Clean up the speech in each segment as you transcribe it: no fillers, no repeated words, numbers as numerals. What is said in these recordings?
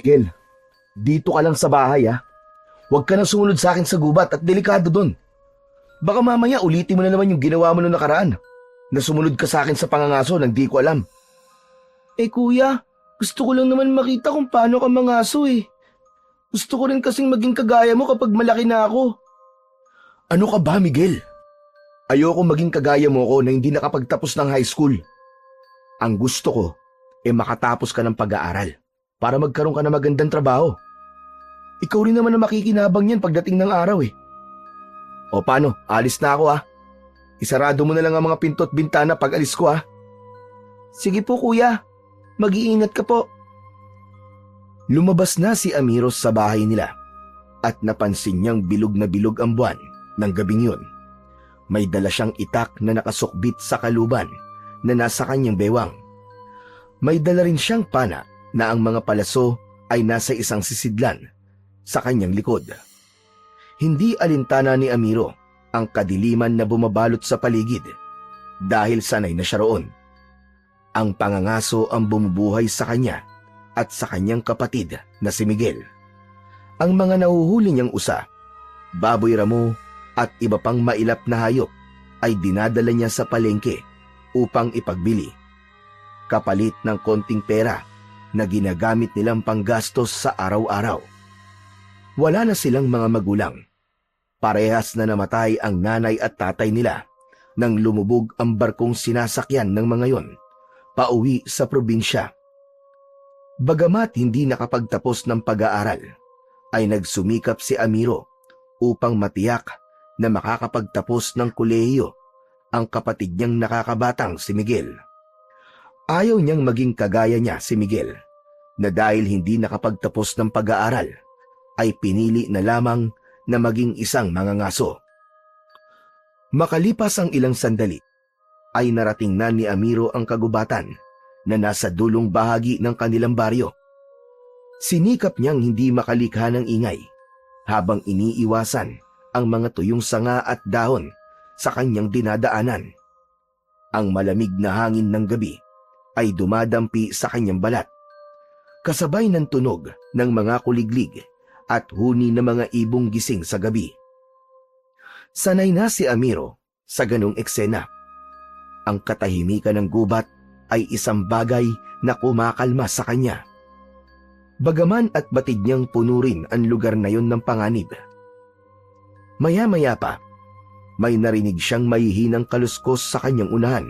Miguel, dito ka lang sa bahay ha. Huwag ka nang sumunod sa akin sa gubat at delikado dun. Baka mamaya ulitin mo na naman yung ginawa mo noong nakaraan. Na sumunod ka sa akin sa pangangaso nang di ko alam. Eh kuya, gusto ko lang naman makita kung paano ka mangaso eh. Gusto ko rin kasing maging kagaya mo kapag malaki na ako. Ano ka ba, Miguel? Ayoko maging kagaya mo ko na hindi nakapagtapos ng high school. Ang gusto ko, makatapos ka ng pag-aaral para magkaroon ka ng magandang trabaho. Ikaw rin naman ang makikinabang yan pagdating ng araw eh. O paano, alis na ako ah. Isarado mo na lang ang mga pinto at bintana pag alis ko ah. Sige po kuya, mag-iingat ka po. Lumabas na si Amiros sa bahay nila at napansin niyang bilog na bilog ang buwan ng gabing yun. May dala siyang itak na nakasukbit sa kaluban na nasa kanyang bewang. May dala rin siyang pana na ang mga palaso ay nasa isang sisidlan sa kanyang likod. Hindi alintana ni Amiro ang kadiliman na bumabalot sa paligid dahil sanay na siya roon. Ang pangangaso ang bumubuhay sa kanya at sa kanyang kapatid na si Miguel. Ang mga nahuhuli niyang usa, baboy ramo at iba pang mailap na hayop ay dinadala niya sa palengke upang ipagbili. Kapalit ng konting pera na ginagamit nilang panggastos sa araw-araw. Wala na silang mga magulang. Parehas na namatay ang nanay at tatay nila nang lumubog ang barkong sinasakyan ng mga yon pauwi sa probinsya. Bagamat hindi nakapagtapos ng pag-aaral, ay nagsumikap si Amiro upang matiyak na makakapagtapos ng kolehiyo ang kapatid niyang nakakabatang si Miguel. Ayaw niyang maging kagaya niya si Miguel, na dahil hindi nakapagtapos ng pag-aaral, ay pinili na lamang na maging isang mangangaso. Makalipas ang ilang sandali, ay narating na ni Amiro ang kagubatan na nasa dulong bahagi ng kanilang baryo. Sinikap niyang hindi makalikha ng ingay habang iniiwasan ang mga tuyong sanga at dahon sa kanyang dinadaanan. Ang malamig na hangin ng gabi ay dumadampi sa kanyang balat, kasabay ng tunog ng mga kuliglig at huni ng mga ibong gising sa gabi. Sanay na si Amiro sa ganong eksena. Ang katahimikan ng gubat ay isang bagay na kumakalma sa kanya. Bagaman at batid niyang puno rin ang lugar na yon ng panganib. Maya-maya pa, may narinig siyang mahihinang kaluskos sa kanyang unahan.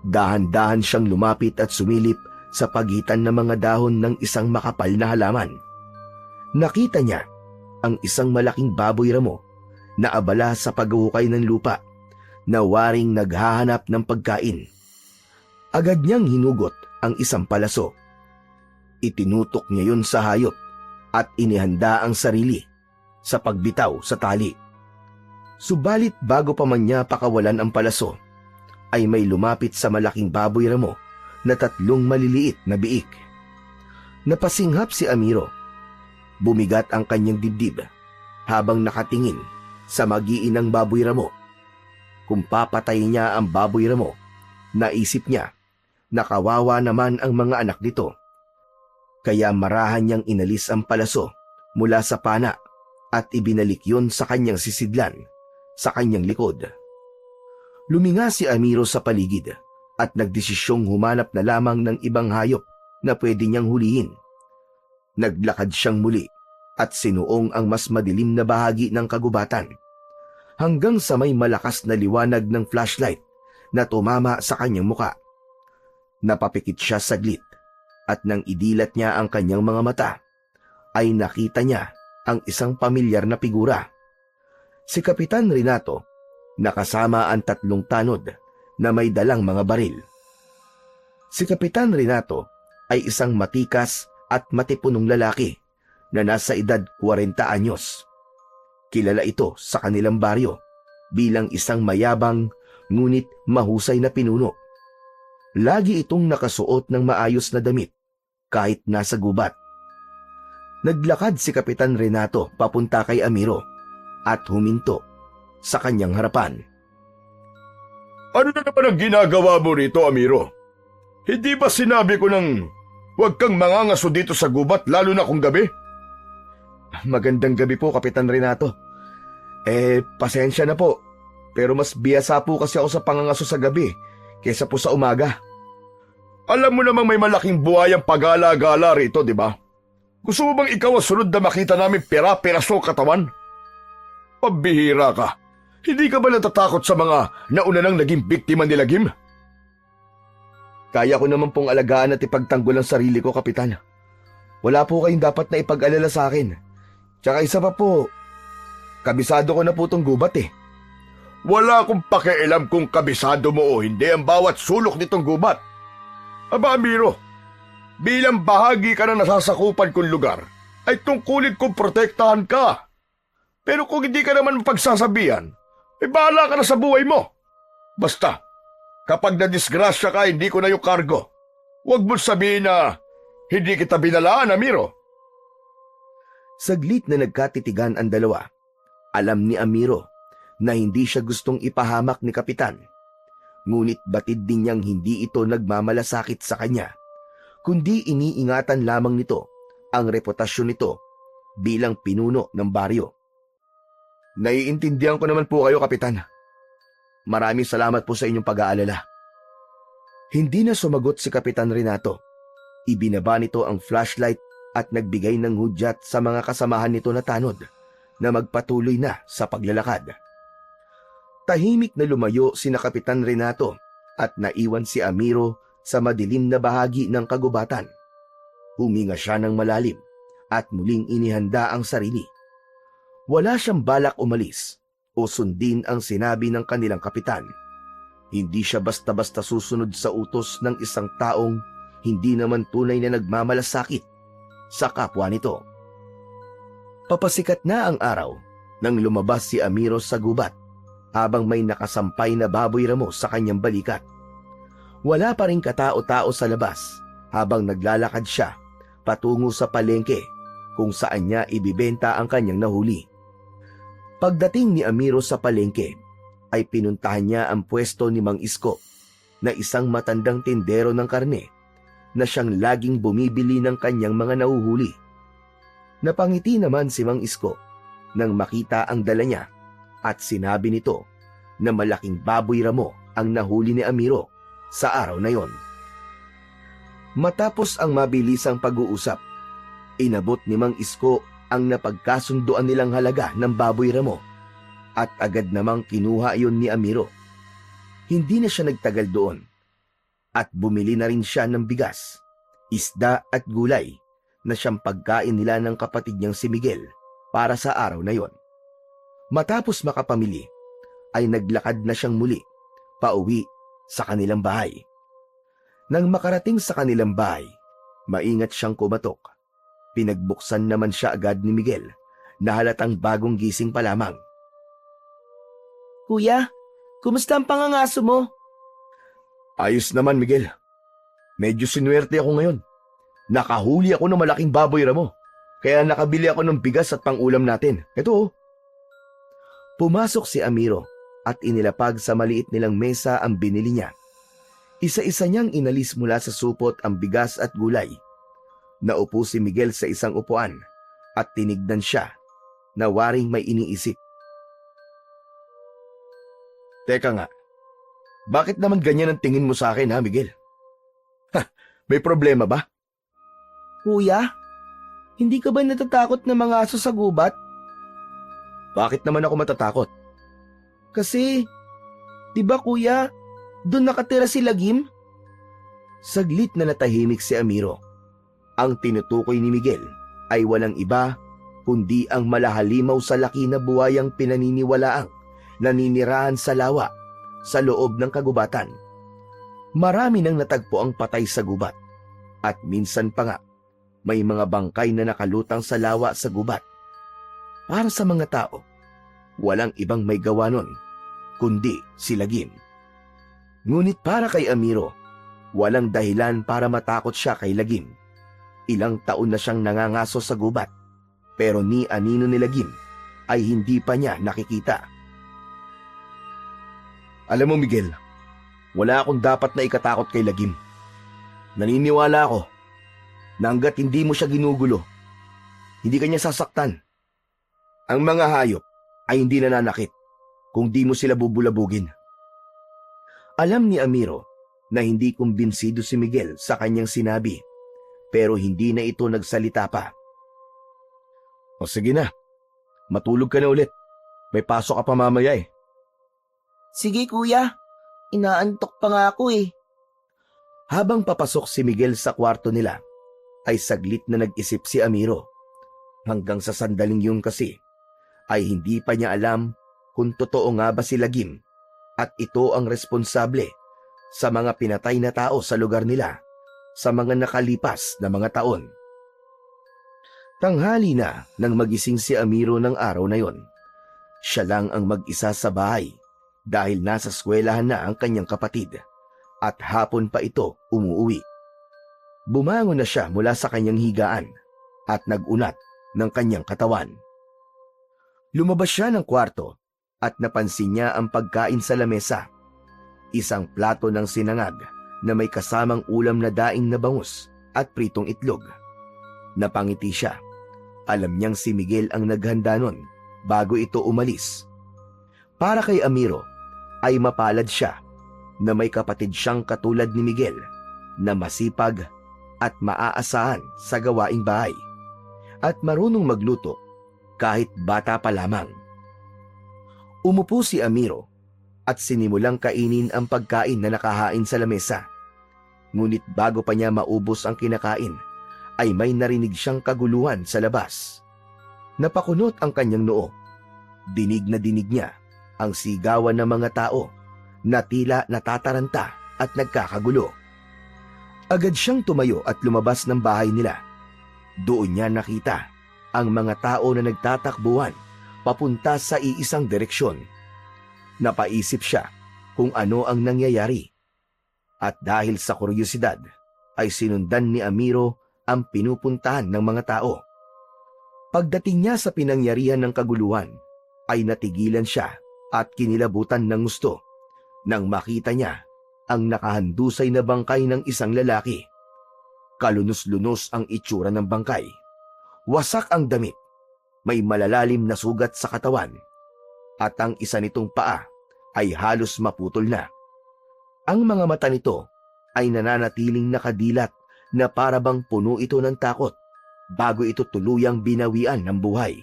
Dahan-dahan siyang lumapit at sumilip sa pagitan ng mga dahon ng isang makapal na halaman. Nakita niya ang isang malaking baboy ramo na abala sa paghuhukay ng lupa na waring naghahanap ng pagkain. Agad niyang hinugot ang isang palaso. Itinutok niya yun sa hayop at inihanda ang sarili sa pagbitaw sa tali. Subalit bago pa man niya pakawalan ang palaso, ay may lumapit sa malaking baboy ramo na 3 maliliit na biik. Napasinghap si Amiro. Bumigat ang kanyang dibdib habang nakatingin sa magiinang baboy ramo. Kung papatayin niya ang baboy ramo, naisip niya na kawawa naman ang mga anak nito. Kaya marahan niyang inalis ang palaso mula sa pana at ibinalik yun sa kanyang sisidlan, sa kanyang likod. Luminga si Amiro sa paligid at nagdesisyong humanap na lamang ng ibang hayop na pwede niyang hulihin. Naglakad siyang muli at sinuong ang mas madilim na bahagi ng kagubatan hanggang sa may malakas na liwanag ng flashlight na tumama sa kanyang muka. Napapikit siya saglit at nang idilat niya ang kanyang mga mata, ay nakita niya ang isang pamilyar na figura. Si Kapitan Renato, nakasama ang 3 tanod na may dalang mga baril. Si Kapitan Renato ay isang matikas at matipunong lalaki na nasa edad 40 anyos. Kilala ito sa kanilang baryo bilang isang mayabang ngunit mahusay na pinuno. Lagi itong nakasuot ng maayos na damit kahit nasa gubat. Naglakad si Kapitan Renato papunta kay Amiro at huminto sa kanyang harapan. Ano na naman ang ginagawa mo rito, Amiro? Hindi ba sinabi ko nang Huwag kang mangangaso dito sa gubat, lalo na kung gabi. Magandang gabi po, Kapitan Renato. Pasensya na po. Pero mas biyasa po kasi ako sa pangangaso sa gabi kaysa po sa umaga. Alam mo namang may malaking buhayang pag-alagala rito, di ba? Gusto mo bang ikaw ang sunod na makita namin pera-peraso katawan? Pabihira ka. Hindi ka ba natatakot sa mga nauna nang naging biktima ni Lagim? Kaya ko naman pong alagaan at ipagtanggol ang sarili ko, Kapitan. Wala po kayong dapat na ipag-alala sa akin. Tsaka isa pa po, kabisado ko na po tong gubat eh. Wala akong pakialam kung kabisado mo o hindi ang bawat sulok nitong gubat. Aba, Amiro, bilang bahagi ka na nasasakupan kong lugar, ay tungkulin kong protektahan ka. Pero kung hindi ka naman pagsasabihan, bahala ka na sa buhay mo. Basta, kapag nadisgrasya ka, hindi ko na yung kargo. Huwag mo sabihin na hindi kita binalaan, Amiro. Saglit na nagkatitigan ang dalawa. Alam ni Amiro na hindi siya gustong ipahamak ni Kapitan. Ngunit batid din niyang hindi ito nagmamalasakit sa kanya, kundi iniingatan lamang nito ang reputasyon nito bilang pinuno ng baryo. Naiintindihan ko naman po kayo, Kapitan. Maraming salamat po sa inyong pag-aalala. Hindi na sumagot si Kapitan Renato. Ibinaba nito ang flashlight at nagbigay ng hudyat sa mga kasamahan nito na tanod na magpatuloy na sa paglalakad. Tahimik na lumayo sina Kapitan Renato at naiwan si Amiro sa madilim na bahagi ng kagubatan. Huminga siya ng malalim at muling inihanda ang sarili. Wala siyang balak umalis o sundin ang sinabi ng kanilang kapitan. Hindi siya basta-basta susunod sa utos ng isang taong hindi naman tunay na nagmamalasakit sa kapwa nito. Papasikat na ang araw nang lumabas si Amiro sa gubat habang may nakasampay na baboy ramo sa kanyang balikat. Wala pa ring katao-tao sa labas habang naglalakad siya patungo sa palengke kung saan niya ibibenta ang kanyang nahuli. Pagdating ni Amiro sa palengke, ay pinuntahan niya ang pwesto ni Mang Isko na isang matandang tindero ng karne na siyang laging bumibili ng kanyang mga nahuhuli. Napangiti naman si Mang Isko nang makita ang dala niya at sinabi nito na malaking baboy ramo ang nahuli ni Amiro sa araw na yon. Matapos ang mabilisang pag-uusap, inabot ni Mang Isko ang napagkasunduan nilang halaga ng baboy ramo at agad namang kinuha iyon ni Amiro. Hindi na siya nagtagal doon at bumili na rin siya ng bigas, isda at gulay na siyang pagkain nila ng kapatid niyang si Miguel para sa araw na yon. Matapos makapamili, ay naglakad na siyang muli, pauwi sa kanilang bahay. Nang makarating sa kanilang bahay, maingat siyang kumatok. Pinagbuksan naman siya agad ni Miguel na halatang bagong gising pa lamang. Kuya, kumusta ang pangangaso mo? Ayos naman, Miguel. Medyo sinuwerte ako ngayon. Nakahuli ako ng malaking baboy ramo, kaya nakabili ako ng bigas at pang-ulam natin. Ito oh. Pumasok si Amiro at inilapag sa maliit nilang mesa ang binili niya. Isa-isa niyang inalis mula sa supot ang bigas at gulay. Naupo si Miguel sa isang upuan at tinignan siya na waring may iniisip. Teka nga, bakit naman ganyan ang tingin mo sa akin ha, Miguel? May problema ba? Kuya, hindi ka ba natatakot na mga aso sa gubat? Bakit naman ako matatakot? Kasi, di ba kuya, doon nakatira si Lagim? Saglit na natahimik si Amiro. Ang tinutukoy ni Miguel ay walang iba kundi ang malahalimaw sa laki na buwayang pinaniniwalaang naninirahan sa lawa sa loob ng kagubatan. Marami nang natagpo ang patay sa gubat at minsan pa nga may mga bangkay na nakalutang sa lawa sa gubat. Para sa mga tao, walang ibang may gawa nun kundi si Lagim. Ngunit para kay Amiro, walang dahilan para matakot siya kay Lagim. Ilang taon na siyang nangangaso sa gubat, pero ni anino ni Lagim ay hindi pa niya nakikita. Alam mo, Miguel, wala akong dapat na ikatakot kay Lagim. Naniniwala ako na hanggat hindi mo siya ginugulo, hindi ka niya sasaktan. Ang mga hayop ay hindi nananakit kung di mo sila bubulabugin. Alam ni Amiro na hindi kumbinsido si Miguel sa kanyang sinabi, pero hindi na ito nagsalita pa. O sige na, matulog ka na ulit. May pasok ka pa mamaya eh. Sige kuya, inaantok pa nga ako eh. Habang papasok si Miguel sa kwarto nila, ay saglit na nag-isip si Amiro. Hanggang sa sandaling yun kasi, ay hindi pa niya alam kung totoo nga ba si Lagim at ito ang responsable sa mga pinatay na tao sa lugar nila sa mga nakalipas na mga taon. Tanghali na nang magising si Amiro ng araw na yon. Siya lang ang mag-isa sa bahay dahil nasa eskwelahan na ang kanyang kapatid at hapon pa ito umuwi. Bumangon na siya mula sa kanyang higaan at nag-unat ng kanyang katawan. Lumabas siya ng kwarto at napansin niya ang pagkain sa lamesa. Isang plato ng sinangag na may kasamang ulam na daing na bangus at pritong itlog. Napangiti siya. Alam niyang si Miguel ang naghanda nun bago ito umalis. Para kay Amiro ay mapalad siya na may kapatid siyang katulad ni Miguel na masipag at maaasahan sa gawaing bahay at marunong magluto kahit bata pa lamang. Umupo si Amiro at sinimulang kainin ang pagkain na nakahain sa lamesa. Ngunit bago pa niya maubos ang kinakain, ay may narinig siyang kaguluhan sa labas. Napakunot ang kanyang noo. Dinig na dinig niya ang sigawan ng mga tao na tila natataranta at nagkakagulo. Agad siyang tumayo at lumabas ng bahay nila. Doon niya nakita ang mga tao na nagtatakbuhan papunta sa iisang direksyon. Napaisip siya kung ano ang nangyayari. At dahil sa kuryosidad, ay sinundan ni Amiro ang pinupuntahan ng mga tao. Pagdating niya sa pinangyarihan ng kaguluhan, ay natigilan siya at kinilabutan ng gusto nang makita niya ang nakahandusay na bangkay ng isang lalaki. Kalunos-lunos ang itsura ng bangkay. Wasak ang damit. May malalalim na sugat sa katawan. At ang isa nitong paa ay halos maputol na. Ang mga mata nito ay nananatiling nakadilat na parabang puno ito ng takot bago ito tuluyang binawian ng buhay.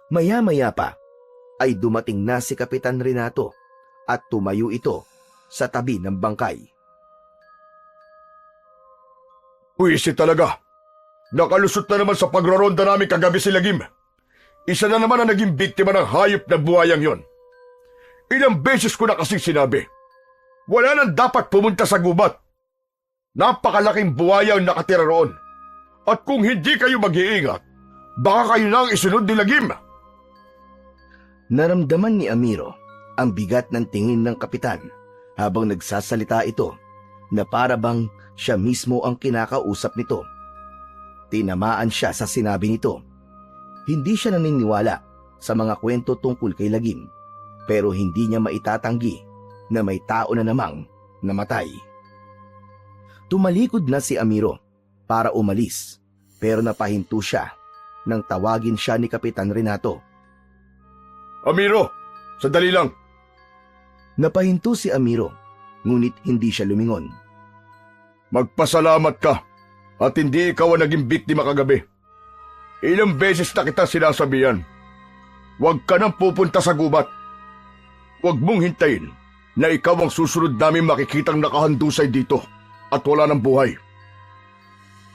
Maya-maya pa ay dumating na si Kapitan Renato at tumayo ito sa tabi ng bangkay. Puwisit talaga. Nakalusot na naman sa pagraronda namin kagabi si Lagim. Isa na naman ang naging biktima ng hayop na buhayang yon. Ilang beses ko na kasing sinabi, wala nang dapat pumunta sa gubat. Napakalaking buhaya ang nakatira roon. At kung hindi kayo mag-iingat, baka kayo na ang isunod ni Lagim. Naramdaman ni Amiro ang bigat ng tingin ng kapitan habang nagsasalita ito na parabang siya mismo ang kinakausap nito. Tinamaan siya sa sinabi nito. Hindi siya naniniwala sa mga kwento tungkol kay Lagim, pero hindi niya maitatanggi na may tao na namang namatay. Tumalikod na si Amiro para umalis, pero napahinto siya nang tawagin siya ni Kapitan Renato. Amiro, sandali lang. Napahinto si Amiro, ngunit hindi siya lumingon. Magpasalamat ka at hindi ikaw ang naging biktima kagabi. Ilang beses na kita sinasabihan. Huwag ka nang pupunta sa gubat. Huwag mong hintayin na ikaw ang susunod namin makikitang nakahandusay dito at wala ng buhay.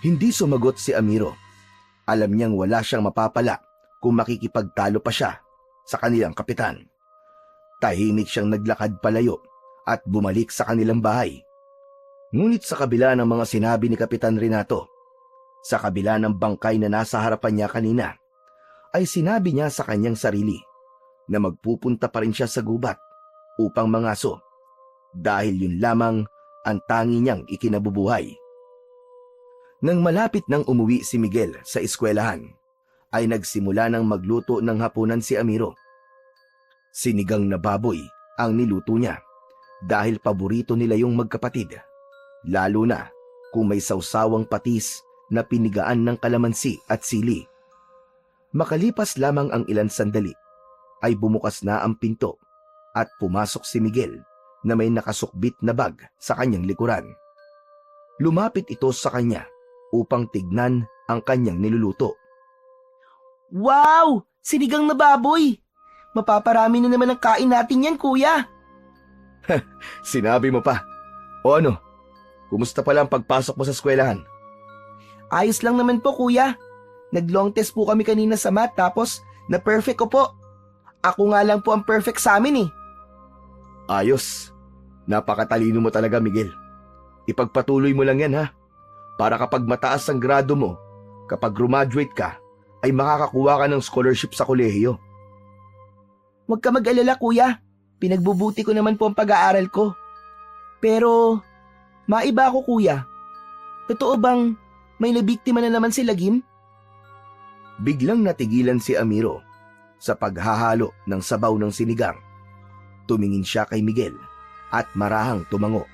Hindi sumagot si Amiro. Alam niyang wala siyang mapapala kung makikipagtalo pa siya sa kanilang kapitan. Tahimik siyang naglakad palayo at bumalik sa kanilang bahay. Ngunit sa kabila ng mga sinabi ni Kapitan Renato, sa kabila ng bangkay na nasa harapan niya kanina, ay sinabi niya sa kanyang sarili na magpupunta pa rin siya sa gubat upang mangaso dahil yun lamang ang tangi niyang ikinabubuhay. Nang malapit nang umuwi si Miguel sa eskwelahan, ay nagsimula ng magluto ng hapunan si Amiro. Sinigang na baboy ang niluto niya dahil paborito nila yung magkapatid, lalo na kung may sawsawang patis na pinigaan ng kalamansi at sili. Makalipas lamang ang ilang sandali, ay bumukas na ang pinto at pumasok si Miguel na may nakasukbit na bag sa kanyang likuran. Lumapit ito sa kanya upang tignan ang kanyang niluluto. Wow! Sinigang na baboy! Mapaparami na naman ang kain natin yan, kuya. Sinabi mo pa. O ano, kumusta pala ang pagpasok mo sa eskwelahan? Ayos lang naman po, kuya. Nag-long test po kami kanina sa math tapos na-perfect ko po. Ako nga lang po ang perfect sa amin eh. Ayos. Napakatalino mo talaga, Miguel. Ipagpatuloy mo lang yan, ha? Para kapag mataas ang grado mo, kapag graduate ka, ay makakakuha ka ng scholarship sa kolehiyo. Huwag ka mag-alala, kuya. Pinagbubuti ko naman po ang pag-aaral ko. Pero, maiba ako, kuya. Totoo bang may nabiktima na naman si Lagim? Biglang natigilan si Amiro sa paghahalo ng sabaw ng sinigang. Tumingin siya kay Miguel at marahang tumango.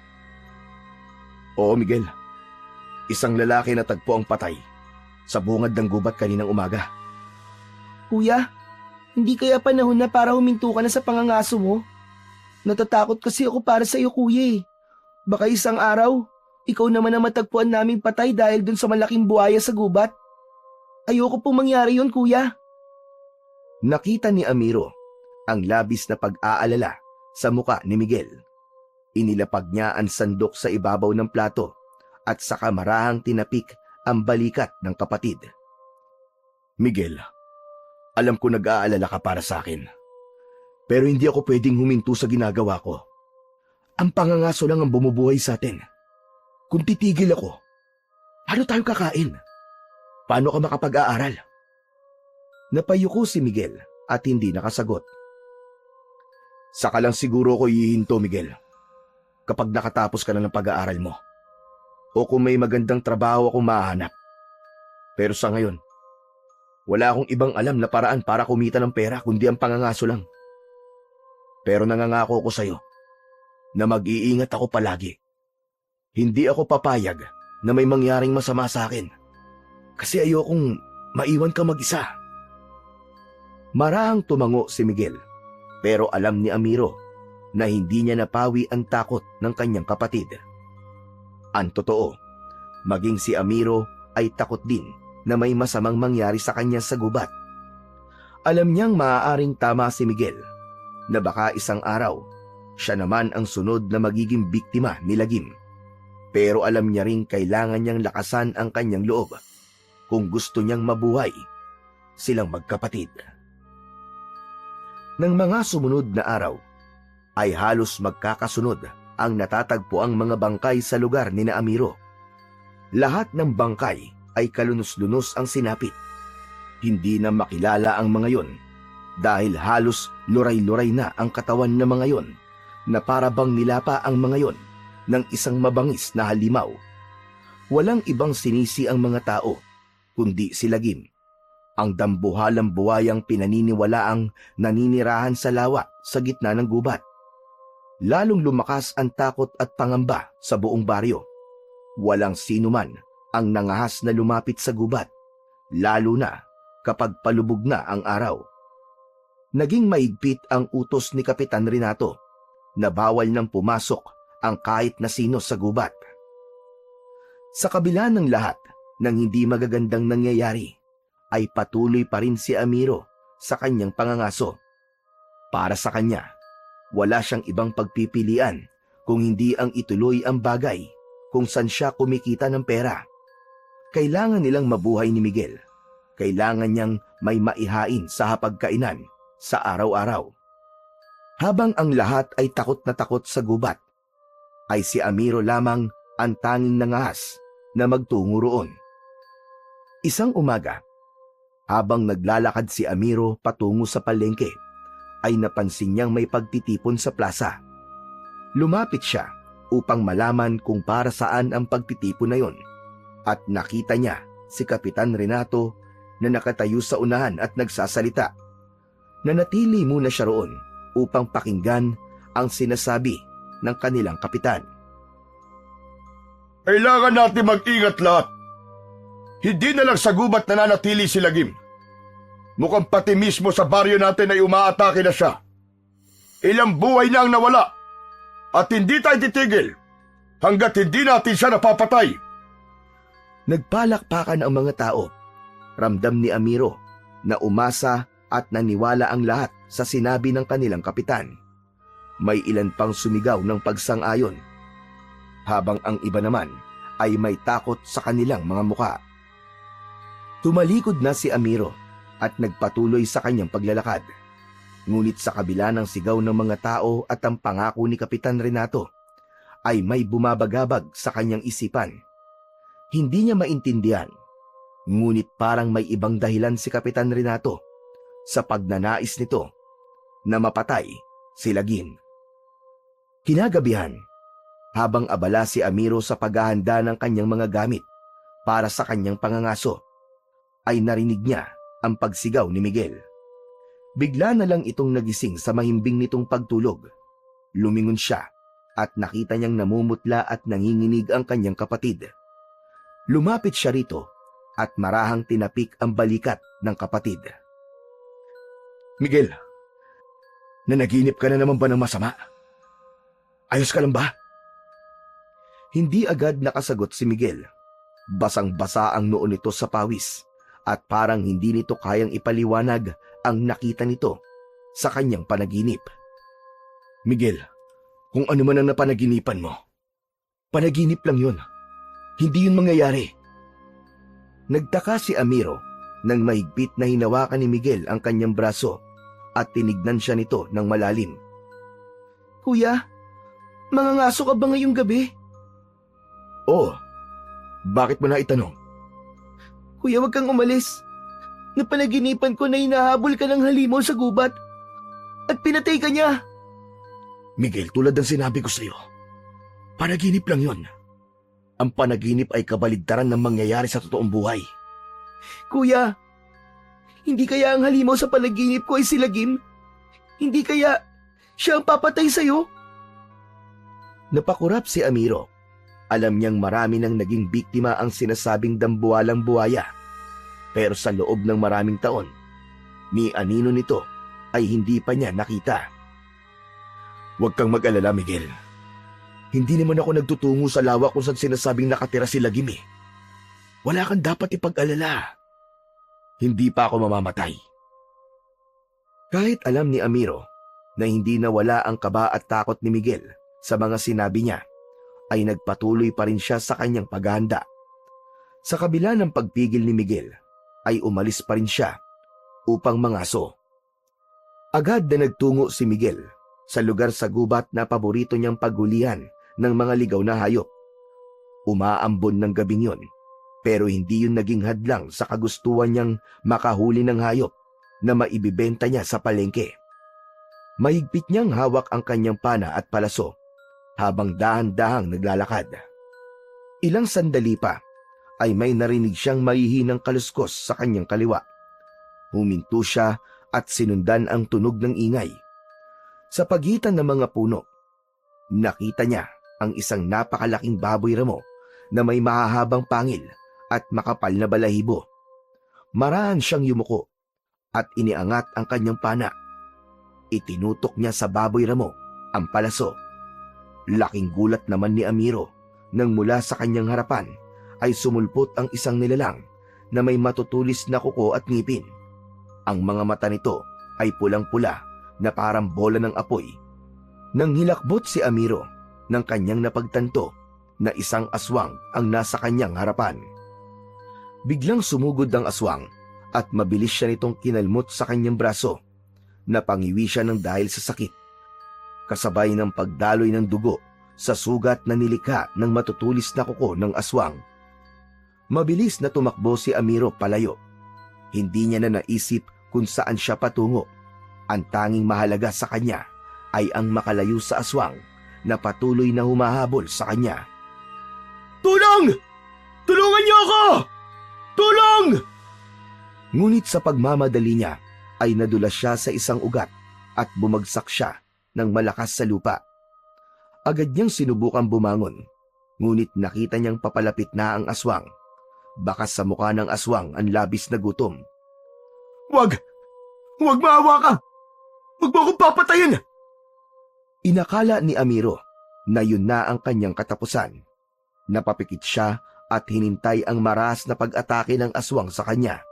Oo, Miguel. Isang lalaki na tagpo ang patay sa bungad ng gubat kaninang umaga. Kuya, hindi kaya panahon na para huminto ka na sa pangangaso mo? Natatakot kasi ako para sa iyo, kuya eh. Baka isang araw, ikaw naman ang matagpuan naming patay dahil dun sa malaking buhaya sa gubat. Ayoko pong mangyari yun, kuya. Nakita ni Amiro ang labis na pag-aalala sa muka ni Miguel. Inilapag niya ang sandok sa ibabaw ng plato at saka marahang tinapik ang balikat ng kapatid. Miguel, alam ko nag-aalala ka para sa akin. Pero hindi ako pwedeng huminto sa ginagawa ko. Ang pangangaso lang ang bumubuhay sa atin. Kung titigil ako, paano tayo kakain? Paano ka makapag-aaral? Napayuko si Miguel at hindi nakasagot. Saka lang siguro ko hihinto, Miguel. Kapag nakatapos ka na ng pag-aaral mo. O kung may magandang trabaho akong mahanap. Pero sa ngayon, wala akong ibang alam na paraan para kumita ng pera kundi ang pangangaso lang. Pero nangangako ko sa'yo na mag-iingat ako palagi. Hindi ako papayag na may mangyaring masama sa akin. Kasi ayokong maiwan ka mag-isa. Marahang tumango si Miguel, pero alam ni Amiro na hindi niya napawi ang takot ng kanyang kapatid. Ang totoo, maging si Amiro ay takot din na may masamang mangyari sa kanya sa gubat. Alam niyang maaaring tama si Miguel na baka isang araw siya naman ang sunod na magiging biktima ni Lagim. Pero alam niya ring kailangan niyang lakasan ang kanyang loob kung gusto niyang mabuhay silang magkapatid. Nang mga sumunod na araw, ay halos magkakasunod ang natatagpuang mga bangkay sa lugar ni na Amiro. Lahat ng bangkay ay kalunos-lunos ang sinapit. Hindi na makilala ang mga yon dahil halos luray-luray na ang katawan ng mga yon na para bang nilapa ang mga yon ng isang mabangis na halimaw. Walang ibang sinisi ang mga tao kundi si Lagim, ang dambuhalang buwayang pinaniniwalaang naninirahan sa lawa sa gitna ng gubat. Lalong lumakas ang takot at pangamba sa buong baryo. Walang sino man ang nangahas na lumapit sa gubat, lalo na kapag palubog na ang araw. Naging maigpit ang utos ni Kapitan Renato na bawal nang pumasok ang kahit na sino sa gubat. Sa kabila ng lahat ng hindi magagandang nangyayari, ay patuloy pa rin si Amiro sa kanyang pangangaso. Para sa kanya, wala siyang ibang pagpipilian kung hindi ang ituloy ang bagay kung saan siya kumikita ng pera. Kailangan nilang mabuhay ni Miguel. Kailangan niyang may maihain sa hapagkainan sa araw-araw. Habang ang lahat ay takot na takot sa gubat, ay si Amiro lamang ang tanging nangahas na magtungo roon. Isang umaga, habang naglalakad si Amiro patungo sa palengke, ay napansin niyang may pagtitipon sa plaza. Lumapit siya upang malaman kung para saan ang pagtitipon na yon, at nakita niya si Kapitan Renato na nakatayo sa unahan at nagsasalita. Nanatili muna siya roon upang pakinggan ang sinasabi ng kanilang kapitan. Kailangan natin mag-ingat lahat. Hindi na lang sa gubat nananatili si Lagim. Mukhang pati mismo sa baryo natin ay umaatake na siya. Ilang buhay na ang nawala. At hindi tayo titigil hanggat hindi natin siya napapatay. Nagpalakpakan ang mga tao. Ramdam ni Amiro na umasa at naniwala ang lahat sa sinabi ng kanilang kapitan. May ilan pang sumigaw ng pagsang-ayon, habang ang iba naman ay may takot sa kanilang mga muka. Tumalikod na si Amiro at nagpatuloy sa kanyang paglalakad. Ngunit sa kabila ng sigaw ng mga tao at ang pangako ni Kapitan Renato, ay may bumabagabag sa kanyang isipan. Hindi niya maintindihan, ngunit parang may ibang dahilan si Kapitan Renato sa pagnanais nito na mapatay si Lagim. Kinagabihan, habang abala si Amiro sa paghahanda ng kanyang mga gamit para sa kanyang pangangaso, ay narinig niya ang pagsigaw ni Miguel. Bigla na lang itong nagising sa mahimbing nitong pagtulog. Lumingon siya at nakita niyang namumutla at nanginginig ang kanyang kapatid. Lumapit siya rito at marahang tinapik ang balikat ng kapatid. Miguel, nanaginip ka na naman ba ng masama? Ayos ka lang ba? Hindi agad nakasagot si Miguel. Basang-basa ang noo nito sa pawis at parang hindi nito kayang ipaliwanag ang nakita nito sa kanyang panaginip. Miguel, kung ano man ang napanaginipan mo, panaginip lang yun. Hindi yun mangyayari. Nagtaka si Amiro nang mahigpit na hinawakan ni Miguel ang kanyang braso at tinignan siya nito ng malalim. Kuya, mangangaso ka ba ngayong gabi? Oo. Bakit mo na itanong? Kuya, wag kang umalis. Napanaginipan ko na hinahabol ka ng halimaw sa gubat at pinatay ka niya. Miguel, tulad ng sinabi ko sa iyo, panaginip lang yun. Ang panaginip ay kabaligtaran ng mangyayari sa totoong buhay. Kuya, hindi kaya ang halimaw sa panaginip ko ay si Lagim? Hindi kaya siya ang papatay sa'yo? Napakurap si Amiro. Alam niyang marami nang naging biktima ang sinasabing dambuhalang buhaya. Pero sa loob ng maraming taon, ni anino nito ay hindi pa niya nakita. Huwag kang mag-alala, Miguel. Hindi naman ako nagtutungo sa lawa kung saan sinasabing nakatira si Lagim eh. Wala kang dapat ipag-alala. Hindi pa ako mamamatay. Kahit alam ni Amiro na hindi nawala ang kaba at takot ni Miguel sa mga sinabi niya, ay nagpatuloy pa rin siya sa kanyang paghahanda. Sa kabila ng pagpigil ni Miguel, ay umalis pa rin siya upang mangaso. Agad na nagtungo si Miguel sa lugar sa gubat na paborito niyang paghulihan ng mga ligaw na hayop. Umaambon ng gabing yon, pero hindi yun naging hadlang sa kagustuhan niyang makahuli ng hayop na maibibenta niya sa palengke. Mahigpit niyang hawak ang kanyang pana at palaso habang dahan-dahang naglalakad. Ilang sandali pa ay may narinig siyang mahihinang kaluskos sa kanyang kaliwa. Huminto siya at sinundan ang tunog ng ingay. Sa pagitan ng mga puno, nakita niya ang isang napakalaking baboy ramo na may mahahabang pangil at makapal na balahibo. Marahan siyang yumuko at iniangat ang kanyang pana. Itinutok niya sa baboy ramo ang palaso. Laking gulat naman ni Amiro nang mula sa kanyang harapan ay sumulpot ang isang nilalang na may matutulis na kuko at ngipin. Ang mga mata nito ay pulang-pula na parang bola ng apoy. Nang hilakbot si Amiro ng kanyang napagtanto na isang aswang ang nasa kanyang harapan. Biglang sumugod ang aswang at mabilis siya nitong kinalmot sa kanyang braso. Napangiwi siya ng dahil sa sakit, kasabay ng pagdaloy ng dugo sa sugat na nilikha ng matutulis na kuko ng aswang. Mabilis na tumakbo si Amiro palayo. Hindi niya na naisip kung saan siya patungo. Ang tanging mahalaga sa kanya ay ang makalayo sa aswang na patuloy na humahabol sa kanya. Tulong! Tulungan niyo ako! Tulong! Ngunit sa pagmamadali niya ay nadulas siya sa isang ugat at bumagsak siya ng malakas sa lupa. Agad niyang sinubukang bumangon, ngunit nakita niyang papalapit na ang aswang. Bakas sa mukha ng aswang ang labis na gutom. Wag! Wag maawa ka! Wag mo akong papatayin! Inakala ni Amiro na yun na ang kanyang katapusan. Napapikit siya at hinintay ang maras na pag-atake ng aswang sa kanya.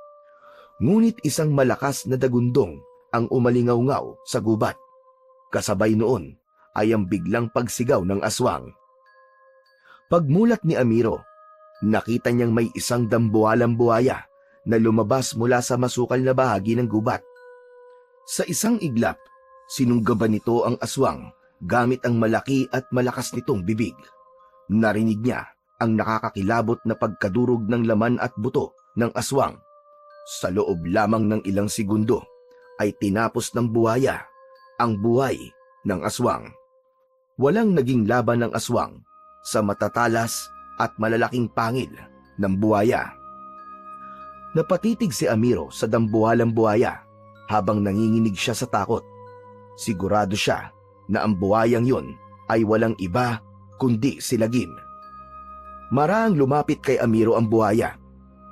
Ngunit isang malakas na dagundong ang umalingaw-ngaw sa gubat. Kasabay noon ay ang biglang pagsigaw ng aswang. Pagmulat ni Amiro, nakita niyang may isang dambuhalang buhaya na lumabas mula sa masukal na bahagi ng gubat. Sa isang iglap, sinunggaban nito ang aswang gamit ang malaki at malakas nitong bibig. Narinig niya ang nakakakilabot na pagkadurog ng laman at buto ng aswang. Sa loob lamang ng ilang segundo ay tinapos ng buhaya ang buhay ng aswang. Walang naging laban ng aswang sa matatalas at malalaking pangil ng buhaya. Napatitig si Amiro sa dambuhalang buhaya habang nanginginig siya sa takot. Sigurado siya na ang buhayang yun ay walang iba kundi si Lagim. Maraang lumapit kay Amiro ang buhaya.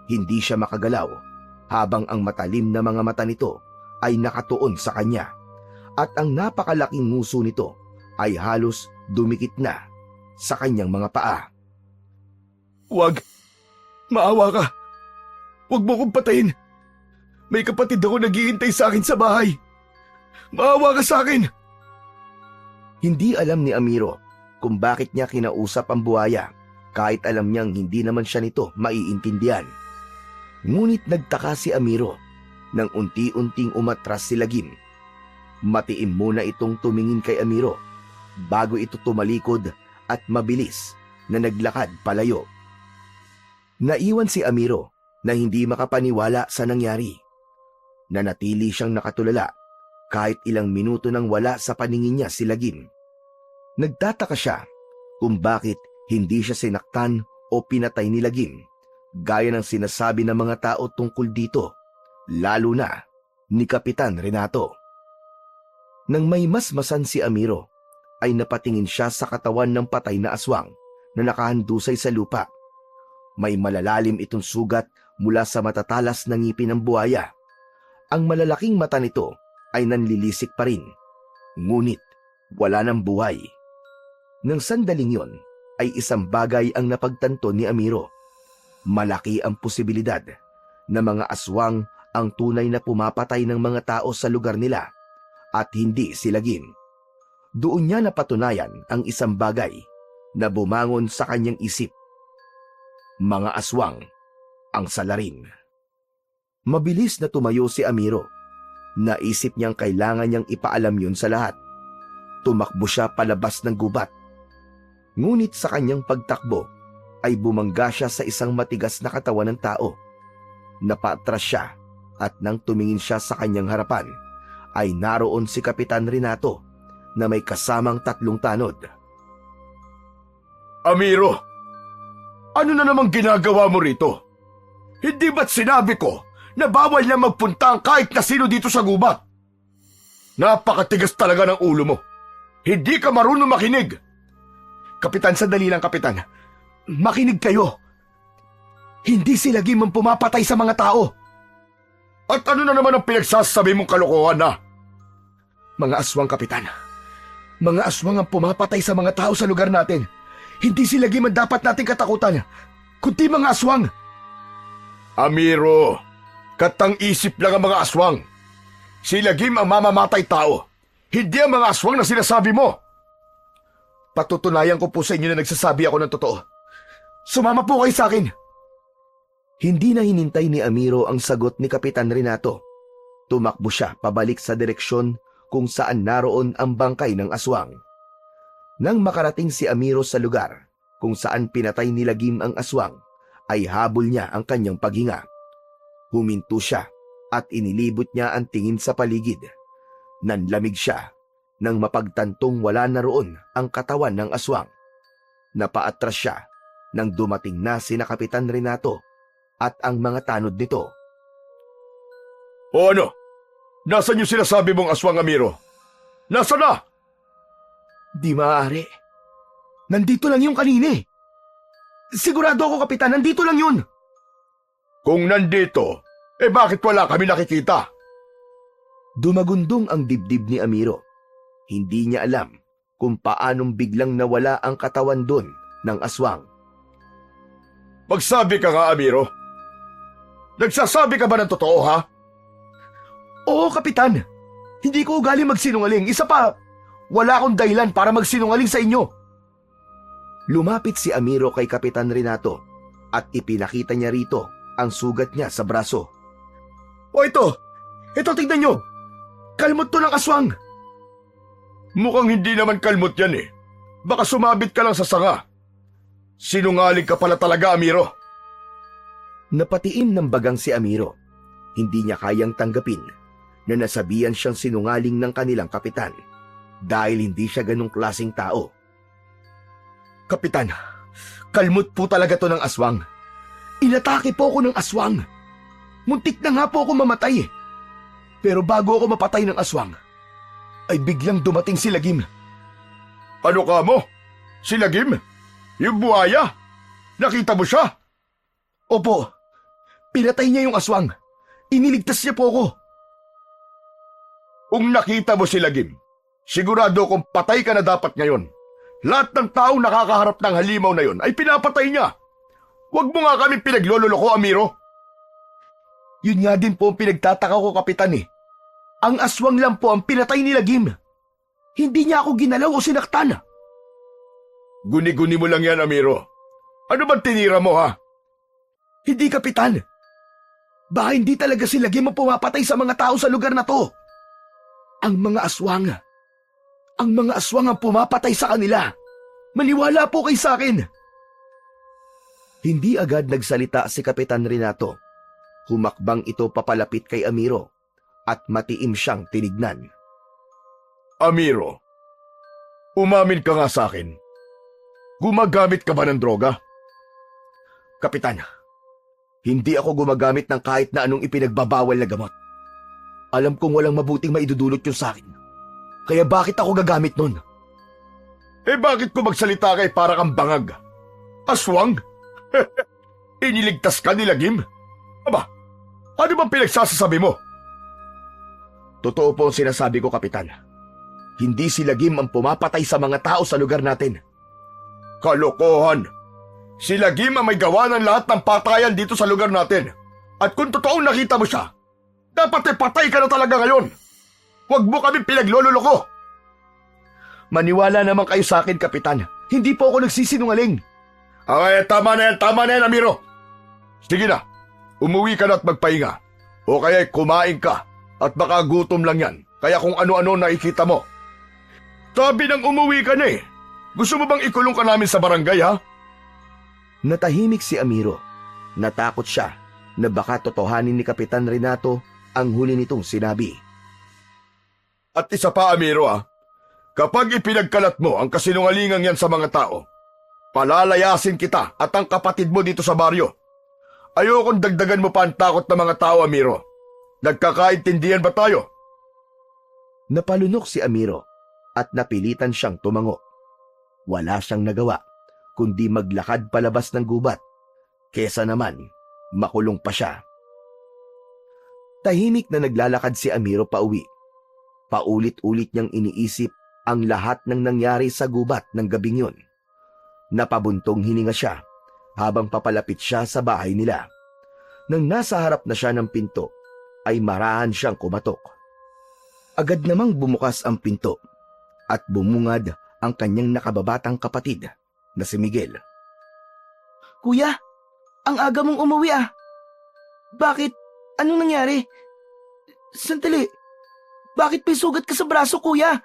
Hindi siya makagalaw habang ang matalim na mga mata nito ay nakatuon sa kanya at ang napakalaking nguso nito ay halos dumikit na sa kanyang mga paa. Wag! Maawa ka! Wag mo akong patayin! May kapatid ako naghihintay sa akin sa bahay! Maawa ka sa akin! Hindi alam ni Amiro kung bakit niya kinausap ang buhaya kahit alam niyang hindi naman siya nito maiintindihan. Ngunit nagtaka si Amiro nang unti-unting umatras si Lagim. Matiim muna itong tumingin kay Amiro bago ito tumalikod at mabilis na naglakad palayo. Naiwan si Amiro na hindi makapaniwala sa nangyari. Nanatili siyang nakatulala kahit ilang minuto nang wala sa paningin niya si Lagim. Nagtataka siya kung bakit hindi siya sinaktan o pinatay ni Lagim gaya ng sinasabi ng mga tao tungkol dito, lalo na ni Kapitan Renato. Nang may masmasan si Amiro, ay napatingin siya sa katawan ng patay na aswang na nakahandusay sa lupa. May malalalim itong sugat mula sa matatalas na ngipin ng buhaya. Ang malalaking mata nito ay nanlilisik pa rin, ngunit wala ng buhay. Nang sandaling yon, ay isang bagay ang napagtanto ni Amiro. Malaki ang posibilidad na mga aswang ang tunay na pumapatay ng mga tao sa lugar nila at hindi si Lagim. Doon niya napatunayan ang isang bagay na bumangon sa kanyang isip. Mga aswang ang salarin. Mabilis na tumayo si Amiro. Naisip niyang kailangan niyang ipaalam yun sa lahat. Tumakbo siya palabas ng gubat. Ngunit sa kanyang pagtakbo ay bumangga siya sa isang matigas na katawan ng tao. Napaatras siya at nang tumingin siya sa kanyang harapan ay naroon si Kapitan Renato na may kasamang 3 tanod. Amiro! Ano na namang ginagawa mo rito? Hindi ba't sinabi ko na bawal na magpunta ang kahit na sino dito sa gubat? Napakatigas talaga ng ulo mo. Hindi ka marunong makinig. Kapitan, sandali lang, Kapitan. Makinig kayo. Hindi si Lagim ang pumapatay sa mga tao. At ano na naman ang pinagsasabi mong kalokohan na? Mga aswang, Kapitan. Mga aswang ang pumapatay sa mga tao sa lugar natin. Hindi si Lagim ang dapat nating katakutan, kundi mga aswang. Amiro, katang-isip lang ang mga aswang. Si Lagim ang mamamatay tao, hindi ang mga aswang na sinasabi mo. Patutunayan ko po sa inyo na nagsasabi ako ng totoo. Sumama po kayo sa akin. Hindi na hinintay ni Amiro ang sagot ni Kapitan Renato. Tumakbo siya pabalik sa direksyon kung saan naroon ang bangkay ng aswang. Nang makarating si Amiro sa lugar kung saan pinatay ni Lagim ang aswang, ay habol niya ang kanyang paghinga. Huminto siya at inilibot niya ang tingin sa paligid. Nanlamig siya nang mapagtantong wala na roon ang katawan ng aswang. Napaatras siya nang dumating na sina Kapitan Renato at ang mga tanod nito. O ano? Nasaan yung sinasabi mong aswang, Amiro? Nasaan na? Di maaari. Nandito lang yung kanina eh. Sigurado ako, Kapitan, nandito lang yun. Kung nandito, bakit wala kami nakikita? Dumagundong ang dibdib ni Amiro. Hindi niya alam kung paanong biglang nawala ang katawan doon ng aswang. Magsabi ka nga, Amiro. Nagsasabi ka ba ng totoo, ha? Oo, Kapitan. Hindi ko ugali magsinungaling. Isa pa, wala akong dahilan para magsinungaling sa inyo. Lumapit si Amiro kay Kapitan Renato at ipinakita niya rito ang sugat niya sa braso. O ito tignan nyo. Kalmot to ng aswang. Mukhang hindi naman kalmot yan eh. Baka sumabit ka lang sa sanga. Sinungaling ka pala talaga, Amiro. Napatiim ng bagang si Amiro. Hindi niya kayang tanggapin na nasabihan siyang sinungaling ng kanilang kapitan dahil hindi siya ganong klaseng tao. Kapitan, kalmot po talaga to ng aswang. Inatake po ako ng aswang. Muntik na nga po ako mamatay. Pero bago ako mapatay ng aswang, ay biglang dumating si Lagim. Ano ka mo? Si Lagim? Yung buhaya? Nakita mo siya? Opo, pinatay niya yung aswang. Iniligtas niya po ako. Kung nakita mo si Lagim, sigurado kung patay ka na dapat ngayon. Lahat ng taong nakakaharap ng halimaw na yon ay pinapatay niya. Huwag mo nga kami pinaglololoko, Amiro. Yun nga din po ang pinagtataka ko, Kapitan eh. Ang aswang lang po ang pinatay ni Lagim. Hindi niya ako ginalaw o sinaktan. Guni-guni mo lang yan, Amiro. Ano bang tinira mo, ha? Hindi, Kapitan. Baka hindi talaga si Lagim ang pumapatay sa mga tao sa lugar na to. Ang mga aswang ang pumapatay sa kanila. Maniwala po kayo sa akin. Hindi agad nagsalita si Kapitan Renato. Humakbang ito papalapit kay Amiro at matiim siyang tinignan. Amiro, umamin ka nga sa akin. Gumagamit ka ba ng droga? Kapitan, hindi ako gumagamit ng kahit na anong ipinagbabawal na gamot. Alam kong walang mabuting maidudulot yun sa akin. Kaya bakit ako gagamit nun? Bakit ko magsalita kay para kang bangag? Aswang? Iniligtas ka ni Lagim? Aba, ano bang pinagsasasabi mo? Totoo po ang sinasabi ko, Kapitan. Hindi si Lagim ang pumapatay sa mga tao sa lugar natin. Kalokohan! Si Lagim ang may gawa ng lahat ng patayan dito sa lugar natin. At kung totoong nakita mo siya, dapat patay ka na talaga ngayon. Huwag mo kami pinaglololoko. Maniwala naman kayo sa akin, Kapitan. Hindi po ako nagsisinungaling. Okay, tama na yan, Amiro. Sige na, umuwi ka na at magpahinga. O kaya kumain ka at baka gutom lang yan. Kaya kung ano-ano nakikita mo. Sabi nang umuwi ka na eh. Gusto mo bang ikulong ka namin sa barangay, ha? Natahimik si Amiro. Natakot siya na baka totohanin ni Kapitan Renato ang huli nitong sinabi. At isa pa, Amiro, kapag ipinagkalat mo ang kasinungalingan yan sa mga tao, palalayasin kita at ang kapatid mo dito sa baryo. Ayokong dagdagan mo pa ang takot ng mga tao, Amiro. Nagkakaintindihan ba tayo? Napalunok si Amiro at napilitan siyang tumango. Wala siyang nagawa kundi maglakad palabas ng gubat, kesa naman makulong pa siya. Tahimik na naglalakad si Amiro pauwi. Paulit-ulit niyang iniisip ang lahat ng nangyari sa gubat ng gabing yun. Napabuntong hininga siya habang papalapit siya sa bahay nila. Nang nasa harap na siya ng pinto, ay marahan siyang kumatok. Agad namang bumukas ang pinto at bumungad ang kanyang nakababatang kapatid na si Miguel. Kuya, ang aga mong umuwi ah. Bakit? Anong nangyari? Sandali. Bakit may sugat ka sa braso, kuya?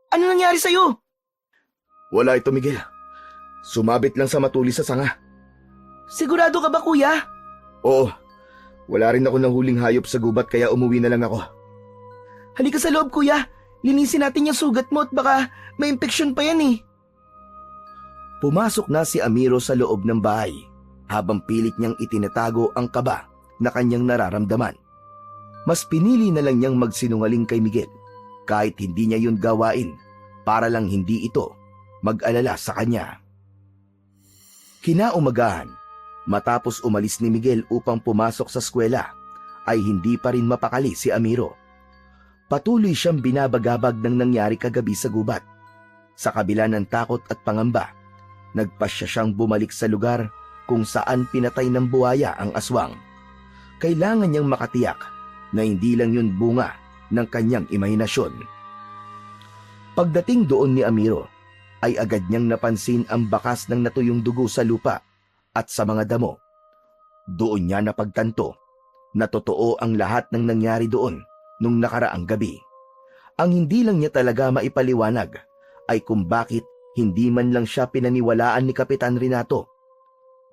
Ano nangyari sa'yo? Wala ito, Miguel. Sumabit lang sa matulis sa sanga. Sigurado ka ba, kuya? Oo. Wala rin ako ng huling hayop sa gubat kaya umuwi na lang ako. Halika sa loob, kuya. Linisin natin yung sugat mo at baka may impeksyon pa yan eh. Pumasok na si Amiro sa loob ng bahay habang pilit niyang itinatago ang kaba na kanyang nararamdaman. Mas pinili na lang niyang magsinungaling kay Miguel kahit hindi niya yun gawain para lang hindi ito mag-alala sa kanya. Kinaumagahan, matapos umalis ni Miguel upang pumasok sa eskwela, ay hindi pa rin mapakali si Amiro. Patuloy siyang binabagabag ng nangyari kagabi sa gubat. Sa kabila ng takot at pangamba, nagpasya siyang bumalik sa lugar kung saan pinatay ng buhaya ang aswang. Kailangan niyang makatiyak na hindi lang yun bunga ng kanyang imahinasyon. Pagdating doon ni Amiro, ay agad niyang napansin ang bakas ng natuyong dugo sa lupa at sa mga damo. Doon niya napagtanto na totoo ang lahat ng nangyari doon nung nakaraang gabi. Ang hindi lang niya talaga maipaliwanag ay kung bakit hindi man lang siya pinaniwalaan ni Kapitan Renato.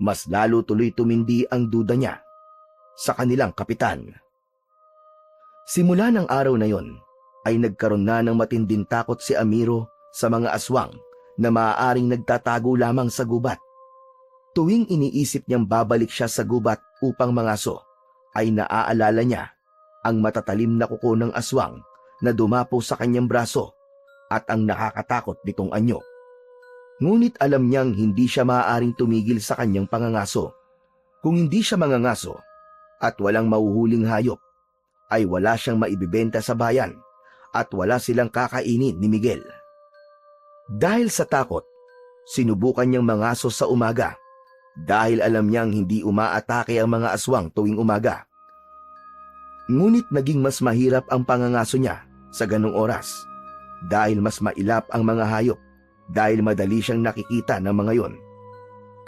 Mas lalo tuloy tumindi ang duda niya sa kanilang kapitan. Simula ng araw na yon, ay nagkaroon na ng matinding takot si Amiro sa mga aswang na maaaring nagtatago lamang sa gubat. Tuwing iniisip niyang babalik siya sa gubat upang mangaso, ay naaalala niya ang matatalim na kuko ng aswang na dumapo sa kanyang braso at ang nakakatakot nitong anyo. Ngunit alam niyang hindi siya maaaring tumigil sa kanyang pangangaso. Kung hindi siya mangangaso at walang mahuhuling hayop, ay wala siyang maibibenta sa bayan at wala silang kakainin ni Miguel. Dahil sa takot, sinubukan niyang mangaso sa umaga dahil alam niyang hindi umaatake ang mga aswang tuwing umaga. Ngunit naging mas mahirap ang pangangaso niya sa ganong oras dahil mas mailap ang mga hayop dahil madali siyang nakikita ng mga yon.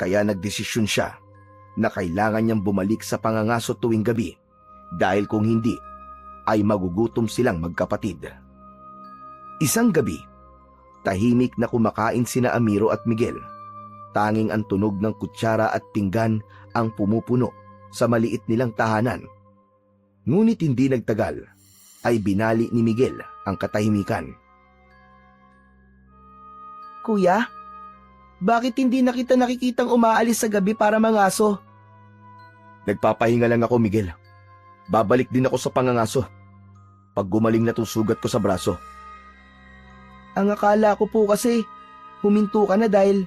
Kaya nagdesisyon siya na kailangan niyang bumalik sa pangangaso tuwing gabi dahil kung hindi, ay magugutom silang magkapatid. Isang gabi, tahimik na kumakain sina Amiro at Miguel. Tanging ang tunog ng kutsara at pinggan ang pumupuno sa maliit nilang tahanan. Ngunit hindi nagtagal, ay binali ni Miguel ang katahimikan. Kuya, bakit hindi na kita nakikitang umaalis sa gabi para mangaso? Nagpapahinga lang ako, Miguel. Babalik din ako sa pangangaso pag gumaling na tong sugat ko sa braso. Ang akala ko po kasi, huminto ka na dahil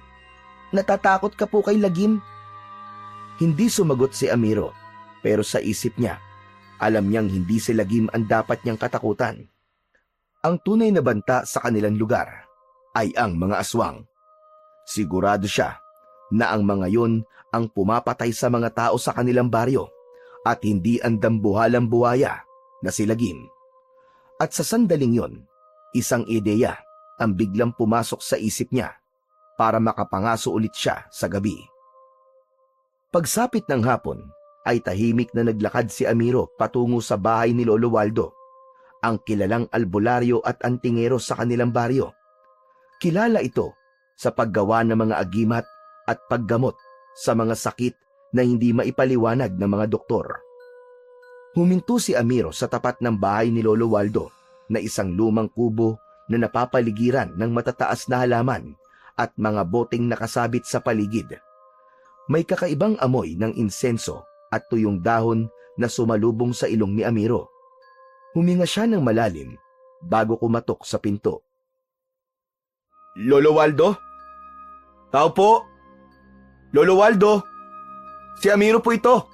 natatakot ka po kay Lagim. Hindi sumagot si Amiro, pero sa isip niya, alam niyang hindi si Lagim ang dapat niyang katakutan. Ang tunay na banta sa kanilang lugar ay ang mga aswang. Sigurado siya na ang mga yun ang pumapatay sa mga tao sa kanilang baryo at hindi ang dambuhalang buhaya na si Lagim. At sa sandaling yon, isang ideya ang biglang pumasok sa isip niya para makapangaso ulit siya sa gabi. Pagsapit ng hapon, ay tahimik na naglakad si Amiro patungo sa bahay ni Lolo Waldo, ang kilalang albularyo at antingero sa kanilang baryo. Kilala ito sa paggawa ng mga agimat at paggamot sa mga sakit na hindi maipaliwanag ng mga doktor. Huminto si Amiro sa tapat ng bahay ni Lolo Waldo na isang lumang kubo na napapaligiran ng matataas na halaman at mga boteng nakasabit sa paligid. May kakaibang amoy ng insenso at tuyong dahon na sumalubong sa ilong ni Amiro. Huminga siya ng malalim bago kumatok sa pinto. Lolo Waldo? Tao po? Lolo Waldo? Si Amiro po ito.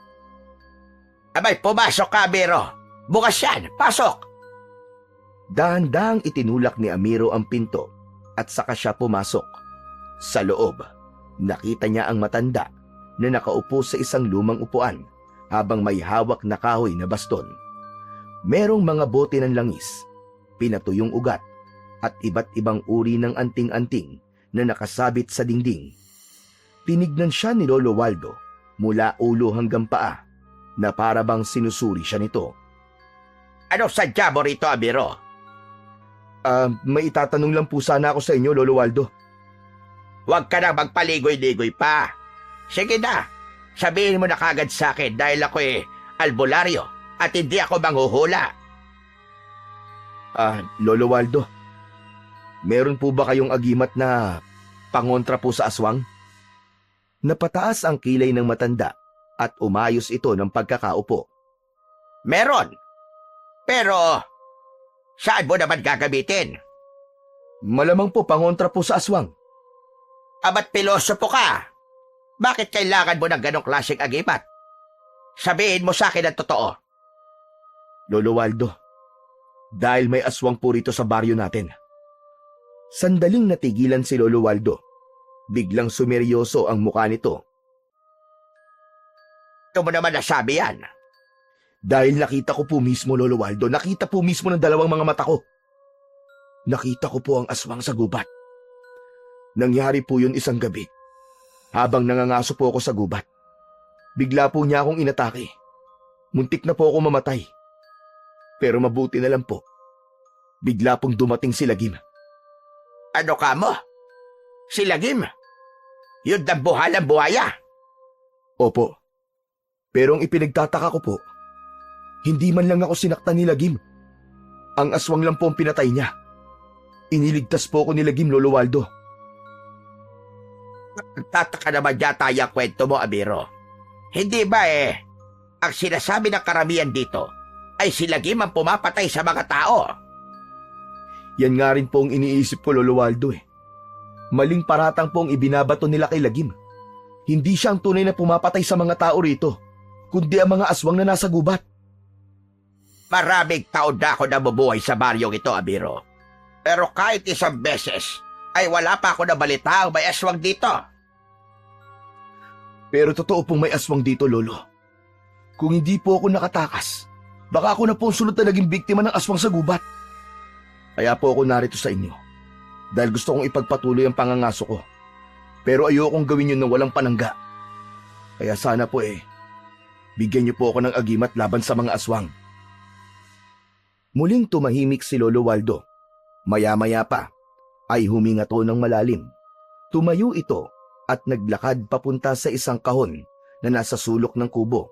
Abay, pumasok ka, Amiro. Bukas yan, pasok. Dahan-dahang itinulak ni Amiro ang pinto at saka siya pumasok. Sa loob, nakita niya ang matanda na nakaupo sa isang lumang upuan habang may hawak na kahoy na baston. Merong mga bote ng langis, pinatuyong ugat at iba't ibang uri ng anting-anting na nakasabit sa dingding. Tinignan siya ni Lolo Waldo mula ulo hanggang paa na para bang sinusuri siya nito. Ano sadya mo rito, Amiro? May itatanong lang po sana ako sa inyo, Lolo Waldo. Huwag ka na magpaligoy-ligoy pa. Sige na, sabihin mo na kagad sa akin dahil ako albularyo at hindi ako manghuhula. Lolo Waldo, meron po ba kayong agimat na pangontra po sa aswang? Napataas ang kilay ng matanda at umayos ito ng pagkakaupo. Meron. Pero, saan mo naman gagamitin? Malamang po pangontra po sa aswang. Abat pilosopo ka. Bakit kailangan mo ng ganong klaseng agimat? Sabihin mo sa akin ang totoo. Lolo Waldo, dahil may aswang po rito sa baryo natin. Sandaling natigilan si Lolo Waldo. Biglang sumeryoso ang mukha nito. Ito mo naman nasabi yan. Dahil nakita ko po mismo, Lolo Waldo, nakita po mismo ng dalawang mga mata ko. Nakita ko po ang aswang sa gubat. Nangyari po yun isang gabi. Habang nangangaso po ako sa gubat. Bigla po niya akong inatake. Muntik na po ako mamatay. Pero mabuti na lang po. Bigla pong dumating si Lagim. Ano ka mo? Si Lagim? Yun dambuhalang buhaya. Opo. Pero ang ipinagtataka ko po, hindi man lang ako sinaktan ni Lagim. Ang aswang lang po ang pinatay niya. Iniligtas po ako ni Lagim, Lolo Waldo. Nagtataka naman yata yung kwento mo, Amiro. Hindi ba ang sinasabi ng karamihan dito ay si Lagim ang pumapatay sa mga tao? Yan nga rin po ang iniisip ko, Lolo Waldo eh. Maling paratang po ang ibinabato nila kay Lagim. Hindi siya ang tunay na pumapatay sa mga tao rito, kundi ang mga aswang na nasa gubat. Maraming taon na ako nabubuhay sa baryong ito, Amiro. Pero kahit isang beses, ay wala pa ako nabalita ang may aswang dito. Pero totoo pong may aswang dito, Lolo. Kung hindi po ako nakatakas, baka ako na po ang sunod na naging biktima ng aswang sa gubat. Kaya po ako narito sa inyo. Dahil gusto kong ipagpatuloy ang pangangaso ko. Pero ayokong gawin yun ng walang panangga. Kaya sana po bigyan niyo po ako ng agimat laban sa mga aswang. Muling tumahimik si Lolo Waldo. Maya-maya pa ay huminga to ng malalim. Tumayo ito at naglakad papunta sa isang kahon na nasa sulok ng kubo.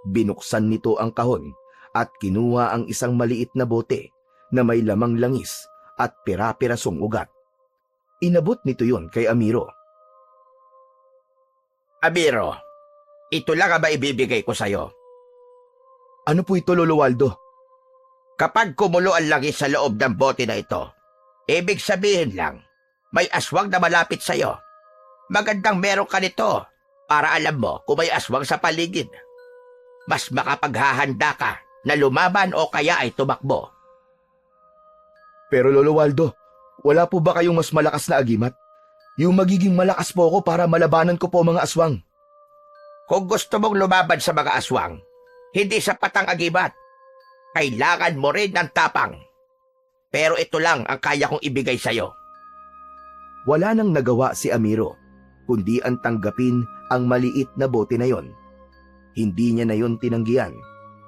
Binuksan nito ang kahon at kinuha ang isang maliit na bote na may lamang langis at pira-pirasong ugat. Inabot nito yon kay Amiro. Amiro, ito lang ang maibibigay ko sa'yo. Ano po ito, Lolo Waldo? Kapag kumulo ang langis sa loob ng bote na ito, ibig sabihin lang, may aswang na malapit sa'yo. Magandang meron ka nito para alam mo kung may aswang sa paligid. Mas makapaghahanda ka na lumaban o kaya ay tumakbo. Pero Lolo Waldo, wala po ba kayong mas malakas na agimat? Yung magiging malakas po ako para malabanan ko po mga aswang. Kung gusto mong lumaban sa mga aswang, hindi sapat ang agimat. Kailangan mo rin ng tapang. Pero ito lang ang kaya kong ibigay sa'yo. Wala nang nagawa si Amiro, kundi ang tanggapin ang maliit na bote na yon. Hindi niya na yon tinanggihan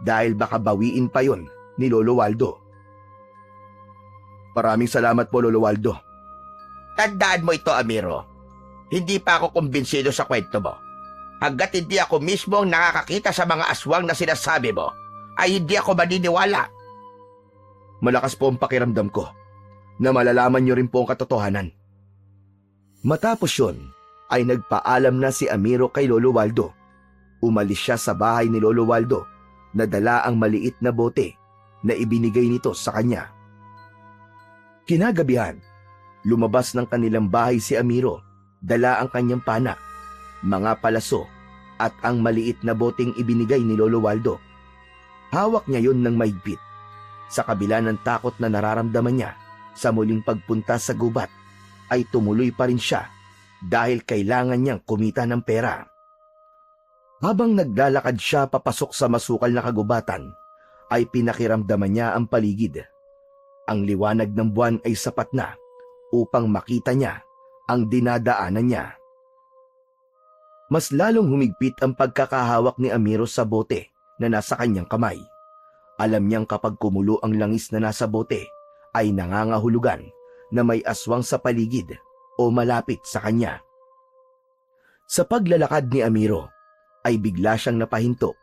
dahil baka bawiin pa yon ni Lolo Waldo. Maraming salamat po, Lolo Waldo. Tandaan mo ito, Amiro. Hindi pa ako kumbinsido sa kwento mo. Hanggat hindi ako mismo ang nakakakita sa mga aswang na sinasabi mo, ay hindi ako maniniwala. Malakas po ang pakiramdam ko na malalaman niyo rin po ang katotohanan. Matapos yon, ay nagpaalam na si Amiro kay Lolo Waldo. Umalis siya sa bahay ni Lolo Waldo na dala ang maliit na bote na ibinigay nito sa kanya. Kinagabihan, lumabas ng kanilang bahay si Amiro, dala ang kanyang pana, mga palaso at ang maliit na boteng ibinigay ni Lolo Waldo. Hawak niya yon ng mahigpit. Sa kabila ng takot na nararamdaman niya sa muling pagpunta sa gubat, ay tumuloy pa rin siya dahil kailangan niyang kumita ng pera. Habang naglalakad siya papasok sa masukal na kagubatan, ay pinakiramdaman niya ang paligid. Ang liwanag ng buwan ay sapat na upang makita niya ang dinadaanan niya. Mas lalong humigpit ang pagkakahawak ni Amiro sa bote na nasa kanyang kamay. Alam niyang kapag kumulo ang langis na nasa bote, ay nangangahulugan na may aswang sa paligid o malapit sa kanya. Sa paglalakad ni Amiro, ay bigla siyang napahinto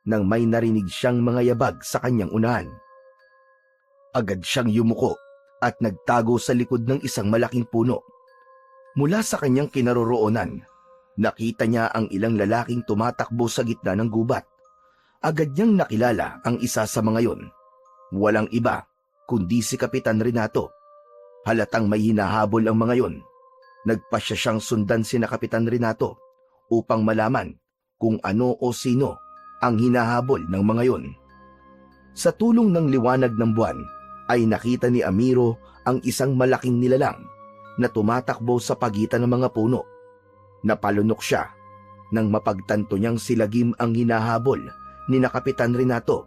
nang may narinig siyang mga yabag sa kanyang unahan. Agad siyang yumuko at nagtago sa likod ng isang malaking puno. Mula sa kanyang kinaroroonan, nakita niya ang ilang lalaking tumatakbo sa gitna ng gubat. Agad niyang nakilala ang isa sa mga yon. Walang iba kundi si Kapitan Renato. Halatang may hinahabol ang mga yon. Nagpasya siyang sundan sina Kapitan Renato upang malaman kung ano o sino ang hinahabol ng mga yon. Sa tulong ng liwanag ng buwan ay nakita ni Amiro ang isang malaking nilalang na tumatakbo sa pagitan ng mga puno. Napalunok siya nang mapagtanto niyang si Lagim ang hinahabol ni na Kapitan Renato.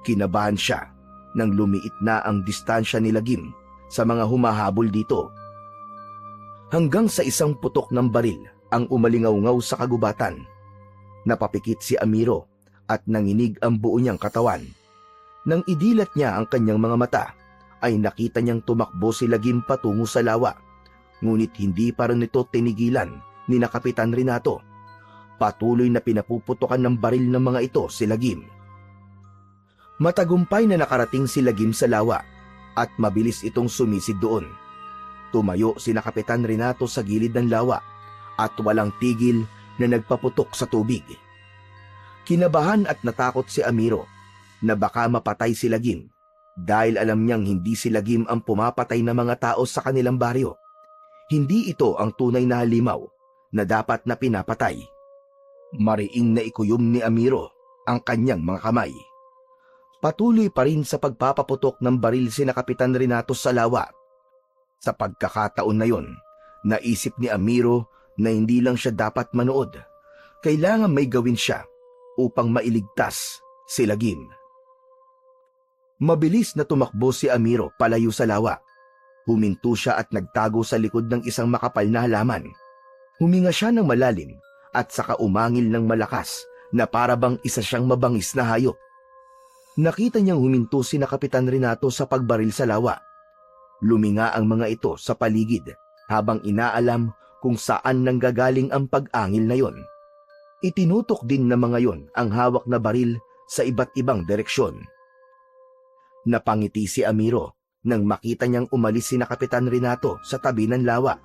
Kinabahan siya nang lumiit na ang distansya ni Lagim sa mga humahabol dito. Hanggang sa isang putok ng baril ang umalingaw-ngaw sa kagubatan. Napapikit si Amiro at nanginig ang buo niyang katawan. Nang idilat niya ang kanyang mga mata, ay nakita niyang tumakbo si Lagim patungo sa lawa. Ngunit hindi pa rin ito tinigilan ni na Kapitan Renato. Patuloy na pinapuputokan ng baril ng mga ito si Lagim. Matagumpay na nakarating si Lagim sa lawa at mabilis itong sumisid doon. Tumayo si na Kapitan Renato sa gilid ng lawa at walang tigil na nagpaputok sa tubig. Kinabahan at natakot si Amiro na baka mapatay si Lagim dahil alam niyang hindi si Lagim ang pumapatay ng mga tao sa kanilang baryo. Hindi ito ang tunay na halimaw na dapat na pinapatay. Mariing na ikuyom ni Amiro ang kanyang mga kamay. Patuloy pa rin sa pagpapaputok ng baril si na Kapitan Renato sa lawa. Sa pagkakataon na yon, naisip ni Amiro na hindi lang siya dapat manood. Kailangan may gawin siya upang mailigtas si Lagim. Mabilis na tumakbo si Amiro palayo sa lawa. Huminto siya at nagtago sa likod ng isang makapal na halaman. Huminga siya ng malalim at saka umangil ng malakas na parabang isa siyang mabangis na hayop. Nakita niyang huminto si na Kapitan Renato sa pagbaril sa lawa. Luminga ang mga ito sa paligid habang inaalam kung saan nanggagaling ang pag-angil na yon. Itinutok din ng mga yon ang hawak na baril sa iba't ibang direksyon. Napangiti si Amiro nang makita niyang umalis si na Kapitan Renato sa tabi ng lawa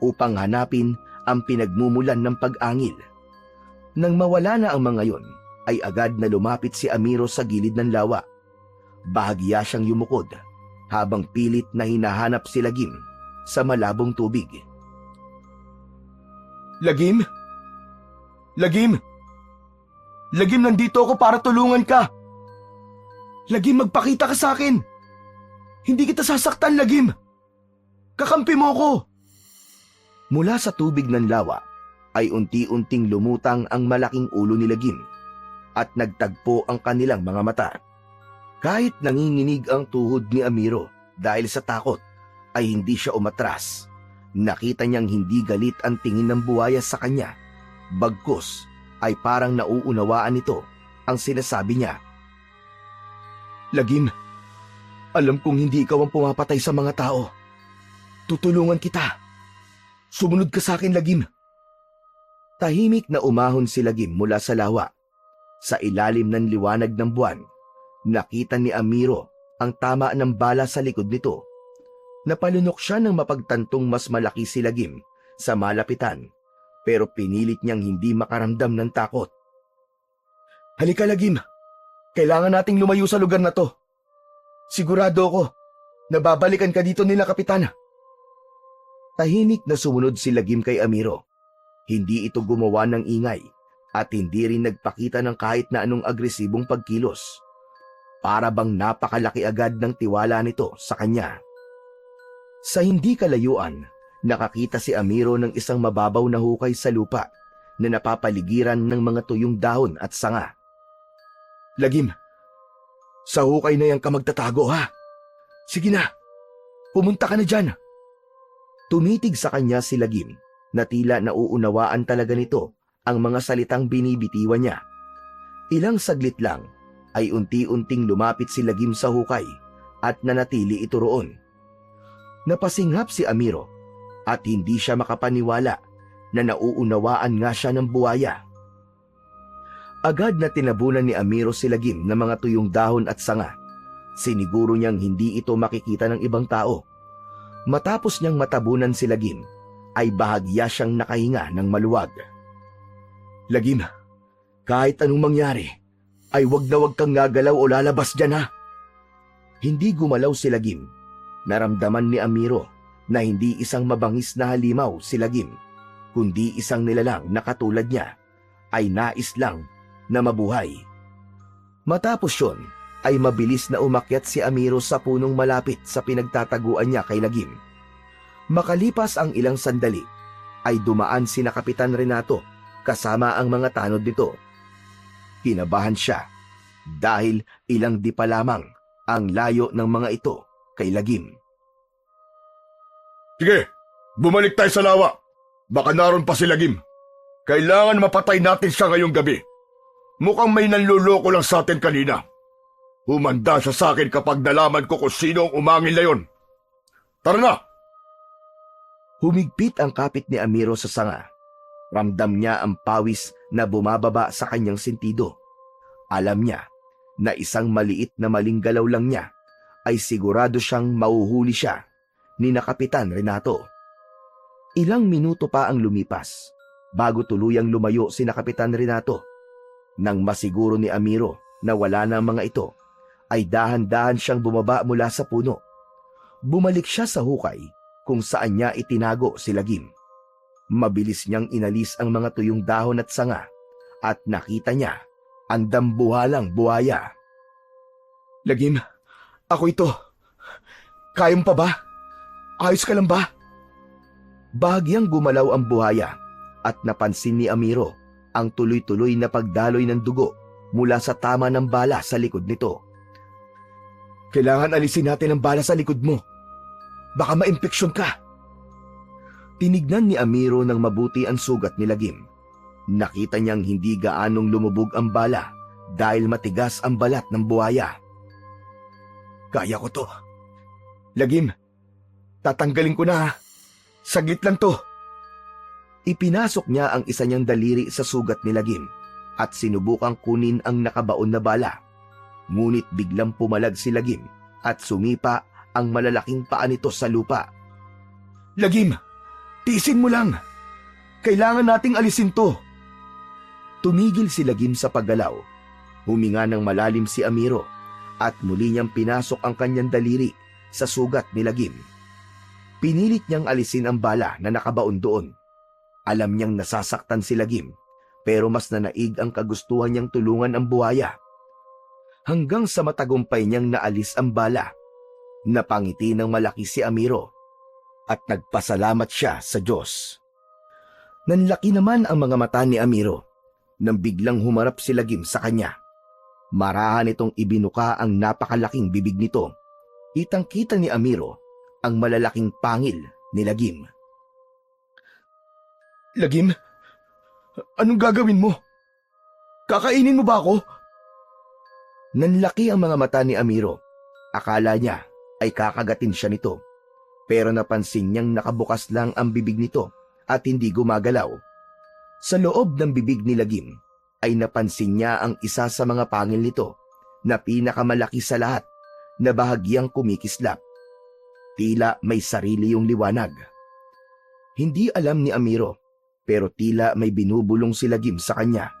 upang hanapin ang pinagmumulan ng pag-angil. Nang mawala na ang mga yon, ay agad na lumapit si Amiro sa gilid ng lawa. Bahagya siyang yumukod habang pilit na hinahanap si Lagim sa malabong tubig. Lagim? Lagim? Lagim, nandito ako para tulungan ka. Lagim, magpakita ka sa akin. Hindi kita sasaktan, Lagim. Kakampi mo ko. Mula sa tubig ng lawa ay unti-unting lumutang ang malaking ulo ni Lagim at nagtagpo ang kanilang mga mata. Kahit nanginginig ang tuhod ni Amiro dahil sa takot, ay hindi siya umatras. Nakita niyang hindi galit ang tingin ng buhaya sa kanya. Bagkus ay parang nauunawaan nito ang sinasabi niya. Lagim, alam kong hindi ikaw ang pumapatay sa mga tao. Tutulungan kita. Sumunod ka sa akin, Lagim. Tahimik na umahon si Lagim mula sa lawa. Sa ilalim ng liwanag ng buwan, nakita ni Amiro ang tama ng bala sa likod nito. Napalunok siya nang mapagtantong mas malaki si Lagim sa malapitan, pero pinilit niyang hindi makaramdam ng takot. Halika, Lagim. Kailangan nating lumayo sa lugar na to. Sigurado ako na babalikan ka dito nila, Kapitan. Tahimik na sumunod si Lagim kay Amiro. Hindi ito gumawa ng ingay at hindi rin nagpakita ng kahit na anong agresibong pagkilos. Para bang napakalaki agad ng tiwala nito sa kanya. Sa hindi kalayuan, nakakita si Amiro ng isang mababaw na hukay sa lupa na napapaligiran ng mga tuyong dahon at sanga. Lagim, sa hukay na yan ka magtatago, ha? Sige na, pumunta ka na dyan. Tumitig sa kanya si Lagim na tila nauunawaan talaga nito ang mga salitang binibitiwan niya. Ilang saglit lang ay unti-unting lumapit si Lagim sa hukay at nanatili ito roon. Napasinghap si Amiro at hindi siya makapaniwala na nauunawaan nga siya ng buwaya. Agad na tinabunan ni Amiro si Lagim ng mga tuyong dahon at sanga. Siniguro niyang hindi ito makikita ng ibang tao. Matapos niyang matabunan si Lagim, ay bahagya siyang nakahinga ng maluwag. Lagim, kahit anong mangyari, ay wag na wag kang gagalaw o lalabas dyan, ha? Hindi gumalaw si Lagim. Naramdaman ni Amiro na hindi isang mabangis na halimaw si Lagim, kundi isang nilalang na katulad niya ay nais lang na mabuhay. Matapos yun, ay mabilis na umakyat si Amiro sa punong malapit sa pinagtataguan niya kay Lagim. Makalipas ang ilang sandali, ay dumaan sina Kapitan Renato kasama ang mga tanod nito. Kinabahan siya dahil ilang di pa lamang ang layo ng mga ito kay Lagim. Sige, bumalik tayo sa lawa. Baka naroon pa si Lagim. Kailangan mapatay natin siya ngayong gabi. Mukhang may nanluloko lang sa atin kanina. Humanda siya sa akin kapag nalaman ko kung sino ang umangil na yon. Tara na! Humigpit ang kapit ni Amiro sa sanga. Ramdam niya ang pawis na bumababa sa kanyang sentido. Alam niya na isang maliit na maling galaw lang niya ay sigurado siyang mauhuli siya ni na Kapitan Renato. Ilang minuto pa ang lumipas bago tuluyang lumayo si na Kapitan Renato. Nang masiguro ni Amiro na wala na ang mga ito, ay dahan-dahan siyang bumaba mula sa puno. Bumalik siya sa hukay kung saan niya itinago si Lagim. Mabilis niyang inalis ang mga tuyong dahon at sanga at nakita niya ang dambuhalang buhaya. Lagim, ako ito. Kaya mo pa ba? Ayos ka lang ba? Bahagyang gumalaw ang buhaya at napansin ni Amiro ang tuloy-tuloy na pagdaloy ng dugo mula sa tama ng bala sa likod nito. Kailangan alisin natin ang bala sa likod mo. Baka maimpeksyon ka. Tinignan ni Amiro ng mabuti ang sugat ni Lagim. Nakita niyang hindi gaanong lumubog ang bala dahil matigas ang balat ng buhaya. Kaya ko to. Lagim, tatanggalin ko na. Saglit lang to. Ipinasok niya ang isa niyang daliri sa sugat ni Lagim at sinubukang kunin ang nakabaon na bala. Ngunit biglang pumalag si Lagim at sumipa ang malalaking paa nito sa lupa. Lagim, tiisin mo lang. Kailangan nating alisin to. Tumigil si Lagim sa paggalaw. Huminga ng malalim si Amiro at muli niyang pinasok ang kanyang daliri sa sugat ni Lagim. Pinilit niyang alisin ang bala na nakabaon doon. Alam niyang nasasaktan si Lagim pero mas nanaig ang kagustuhan niyang tulungan ang buhaya. Hanggang sa matagumpay niyang naalis ang bala, napangiti ng malaki si Amiro at nagpasalamat siya sa Diyos. Nanlaki naman ang mga mata ni Amiro nang biglang humarap si Lagim sa kanya. Marahan itong ibinuka ang napakalaking bibig nito. Kitang-kita ni Amiro ang malalaking pangil ni Lagim. Lagim, anong gagawin mo? Kakainin mo ba ako? Nanlaki ang mga mata ni Amiro. Akala niya ay kakagatin siya nito. Pero napansin niyang nakabukas lang ang bibig nito at hindi gumagalaw. Sa loob ng bibig ni Lagim ay napansin niya ang isa sa mga pangil nito na pinakamalaki sa lahat na bahagyang kumikislap. Tila may sarili yung liwanag. Hindi alam ni Amiro pero tila may binubulong si Lagim sa kanya.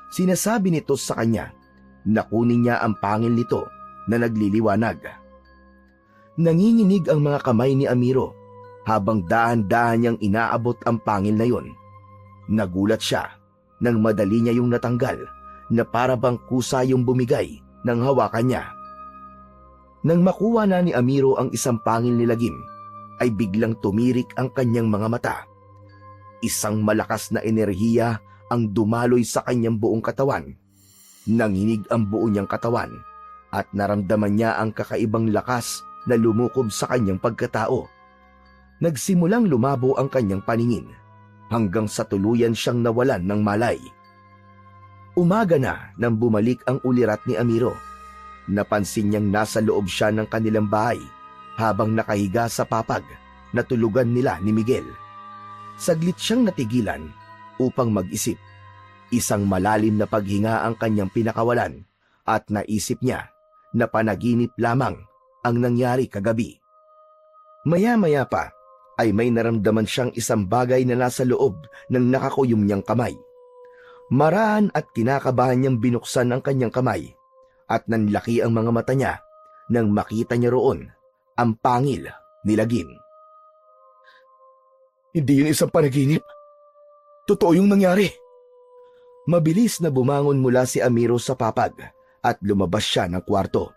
Sinasabi nito sa kanya na kunin niya ang pangil nito na nagliliwanag. Nanginginig ang mga kamay ni Amiro habang dahan-dahan niyang inaabot ang pangil na yon. Nagulat siya nang madali niya yung natanggal na para bang kusa yung bumigay ng hawakan niya. Nang makuha na ni Amiro ang isang pangil ni Lagim, ay biglang tumirik ang kanyang mga mata. Isang malakas na enerhiya ang dumaloy sa kanyang buong katawan. Nanginig ang buo niyang katawan at naramdaman niya ang kakaibang lakas na lumukob sa kanyang pagkatao. Nagsimulang lumabo ang kanyang paningin hanggang sa tuluyan siyang nawalan ng malay. Umaga na nang bumalik ang ulirat ni Amiro. Napansin niyang nasa loob siya ng kanilang bahay habang nakahiga sa papag na tulugan nila ni Miguel. Saglit siyang natigilan upang mag-isip. Isang malalim na paghinga ang kanyang pinakawalan at naisip niya na panaginip lamang ang nangyari kagabi. Maya-maya pa ay may naramdaman siyang isang bagay na nasa loob ng nakakuyom niyang kamay. Marahan at kinakabahan niyang binuksan ang kanyang kamay at nanlaki ang mga mata niya nang makita niya roon ang pangil ni Lagim. Hindi yun isang panaginip. Totoo yung nangyari. Mabilis na bumangon mula si Amiro sa papag at lumabas siya ng kwarto.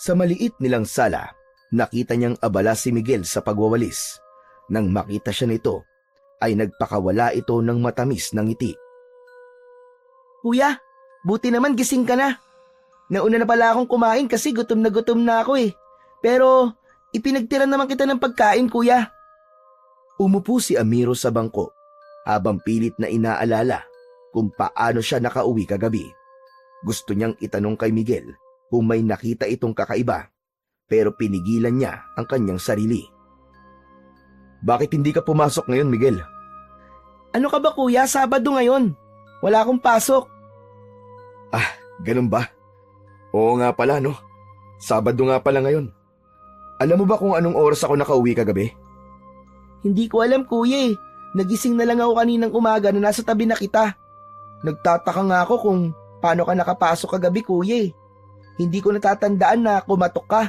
Sa maliit nilang sala, nakita niyang abala si Miguel sa pagwawalis. Nang makita siya nito, ay nagpakawala ito ng matamis na ngiti. Kuya, buti naman gising ka na. Nauna na pala akong kumain kasi gutom na ako eh. Pero ipinagtira naman kita ng pagkain, kuya. Umupo si Amiro sa bangko habang pilit na inaalala kung paano siya nakauwi kagabi. Gusto niyang itanong kay Miguel kung may nakita itong kakaiba, pero pinigilan niya ang kanyang sarili. Bakit hindi ka pumasok ngayon, Miguel? Ano ka ba, kuya? Sabado ngayon. Wala akong pasok. Ganun ba? Oo nga pala, no? Sabado nga pala ngayon. Alam mo ba kung anong oras ako nakauwi kagabi? Hindi ko alam, kuya eh. Nagising na lang ako kaninang umaga na nasa tabi na kita. Nagtataka nga ako kung paano ka nakapasok kagabi, kuya eh. Hindi ko natatandaan na kumatok ka.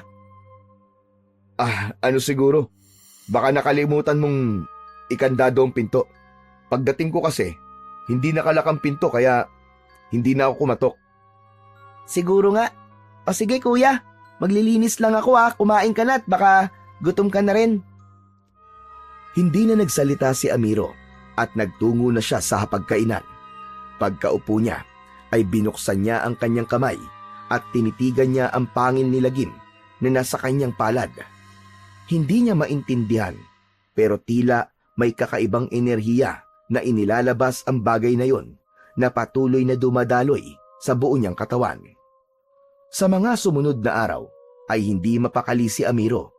Ano siguro? Baka nakalimutan mong ikandado ang pinto. Pagdating ko kasi, hindi nakalakang pinto kaya hindi na ako kumatok. Siguro nga. O sige, kuya. Maglilinis lang ako Kumain ka na at baka gutom ka na rin. Hindi na nagsalita si Amiro at nagtungo na siya sa hapagkainan. Pagkaupo niya, ay binuksan niya ang kanyang kamay at tinitigan niya ang pangil ni Lagim na nasa kanyang palad. Hindi niya maintindihan, pero tila may kakaibang enerhiya na inilalabas ang bagay na yon na patuloy na dumadaloy sa buo niyang katawan. Sa mga sumunod na araw ay hindi mapakali si Amiro.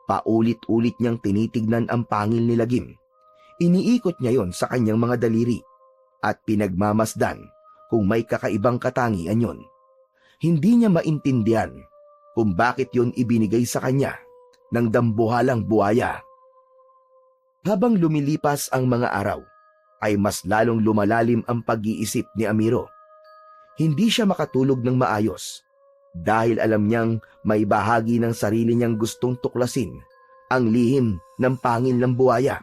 Paulit-ulit niyang tinitignan ang pangil ni Lagim. Iniikot niya yon sa kanyang mga daliri at pinagmamasdan kung may kakaibang katangian yon. Hindi niya maintindihan kung bakit yon ibinigay sa kanya ng dambuhalang buhaya. Habang lumilipas ang mga araw, ay mas lalong lumalalim ang pag-iisip ni Amiro. Hindi siya makatulog ng maayos dahil alam niyang may bahagi ng sarili niyang gustong tuklasin ang lihim ng pangil ng buhaya.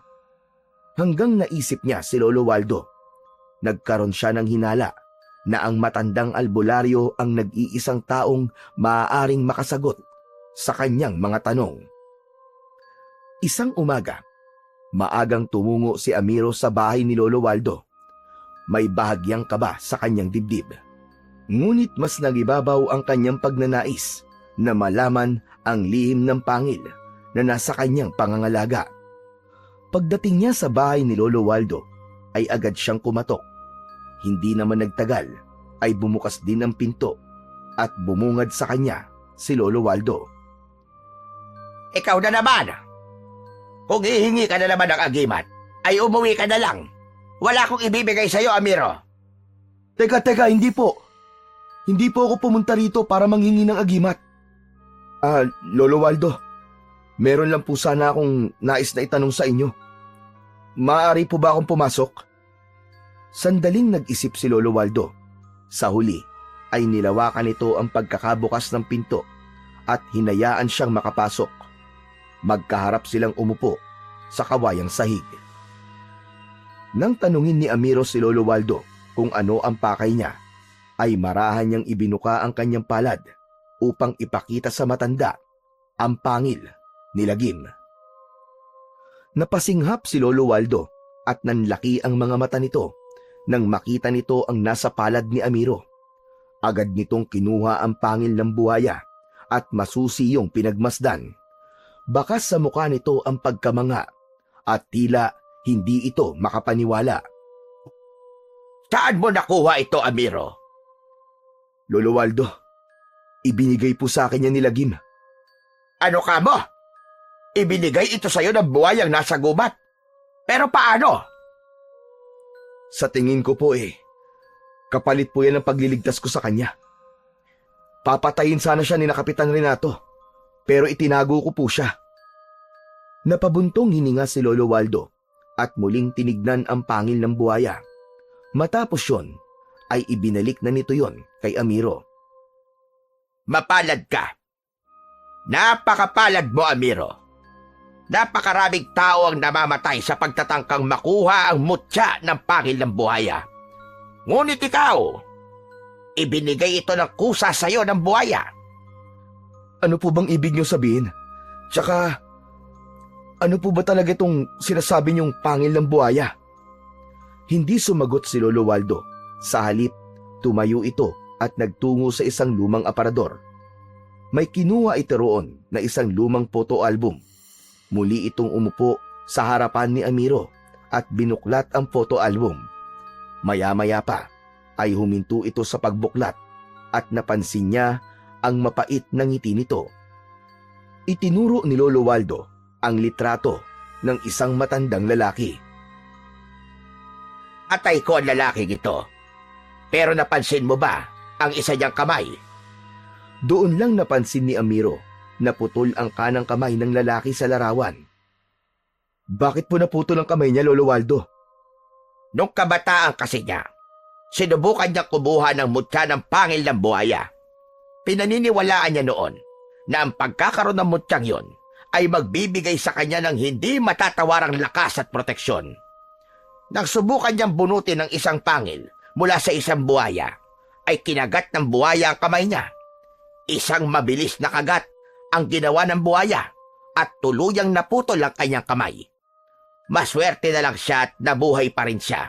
Hanggang naisip niya si Lolo Waldo. Nagkaroon siya ng hinala na ang matandang albularyo ang nag-iisang taong maaaring makasagot sa kanyang mga tanong. Isang umaga, maagang tumungo si Amiro sa bahay ni Lolo Waldo. May bahagyang kaba sa kanyang dibdib. Ngunit mas nagibabaw ang kanyang pagnanais na malaman ang lihim ng pangil na nasa kanyang pangangalaga. Pagdating niya sa bahay ni Lolo Waldo, ay agad siyang kumatok. Hindi naman nagtagal, ay bumukas din ang pinto at bumungad sa kanya si Lolo Waldo. Ikaw na naman. Kung hihingi ka na naman ng agimat, ay umuwi ka na lang. Wala akong ibibigay sa'yo, Amiro. Teka, hindi po. Hindi po ako pumunta rito para manghingi ng agimat. Lolo Waldo, meron lang po sana akong nais na itanong sa inyo. Maaari po ba akong pumasok? Sandaling nag-isip si Lolo Waldo. Sa huli, ay nilawakan nito ang pagkakabukas ng pinto at hinayaan siyang makapasok. Magkaharap silang umupo sa kawayang sahig. Nang tanungin ni Amiro si Lolo Waldo kung ano ang pakay niya, ay marahan niyang ibinuka ang kanyang palad upang ipakita sa matanda ang pangil ni Lagim. Napasinghap si Lolo Waldo at nanlaki ang mga mata nito nang makita nito ang nasa palad ni Amiro. Agad nitong kinuha ang pangil ng buhaya at masusi yung pinagmasdan. Bakas sa mukha nito ang pagkamanga at tila hindi ito makapaniwala. Saan mo nakuha ito, Amiro? Lolo Waldo, ibinigay po sa akin yan ni Lagim. Ano ka mo? Ibinigay ito sa'yo ng buhayang nasa gubat. Pero paano? Sa tingin ko po kapalit po yan ang pagliligtas ko sa kanya. Papatayin sana siya ni Kapitan Renato, pero itinago ko po siya. Napabuntong hininga si Lolo Waldo at muling tinignan ang pangil ng buhaya. Matapos yon, ay ibinalik na nito yon kay Amiro. Mapalad ka. Napakapalad mo, Amiro. Napakaraming tao ang namamatay sa pagtatangkang makuha ang mutya ng pangil ng buhaya. Ngunit ikaw, ibinigay ito ng kusa sa iyo ng buhaya. Ano po bang ibig niyo sabihin? Tsaka, ano po ba talaga itong sinasabi niyong pangil ng buhaya? Hindi sumagot si Lolo Waldo. Sa halip, tumayo ito at nagtungo sa isang lumang aparador. May kinuha ito roon na isang lumang photo album. Muli itong umupo sa harapan ni Amiro at binuklat ang photo album. Maya-maya pa ay huminto ito sa pagbuklat at napansin niya ang mapait na ngiti nito. Itinuro ni Lolo Waldo ang litrato ng isang matandang lalaki. Atay ko ang lalaking ito. Pero napansin mo ba ang isa niyang kamay? Doon lang napansin ni Amiro na putol ang kanang kamay ng lalaki sa larawan. Bakit po naputol ang kamay niya, Lolo Waldo? Nung kabataan kasi niya, sinubukan niya kumuha ng mutya ng pangil ng buhaya. Pinaniniwalaan niya noon na ang pagkakaroon ng mutyang yon ay magbibigay sa kanya ng hindi matatawarang lakas at proteksyon. Nang subukan niyang bunutin ng isang pangil mula sa isang buhaya, ay kinagat ng buhaya ang kamay niya. Isang mabilis na kagat ang ginawa ng buhaya at tuluyang naputol ang kanyang kamay. Maswerte na lang siya at nabuhay pa rin siya.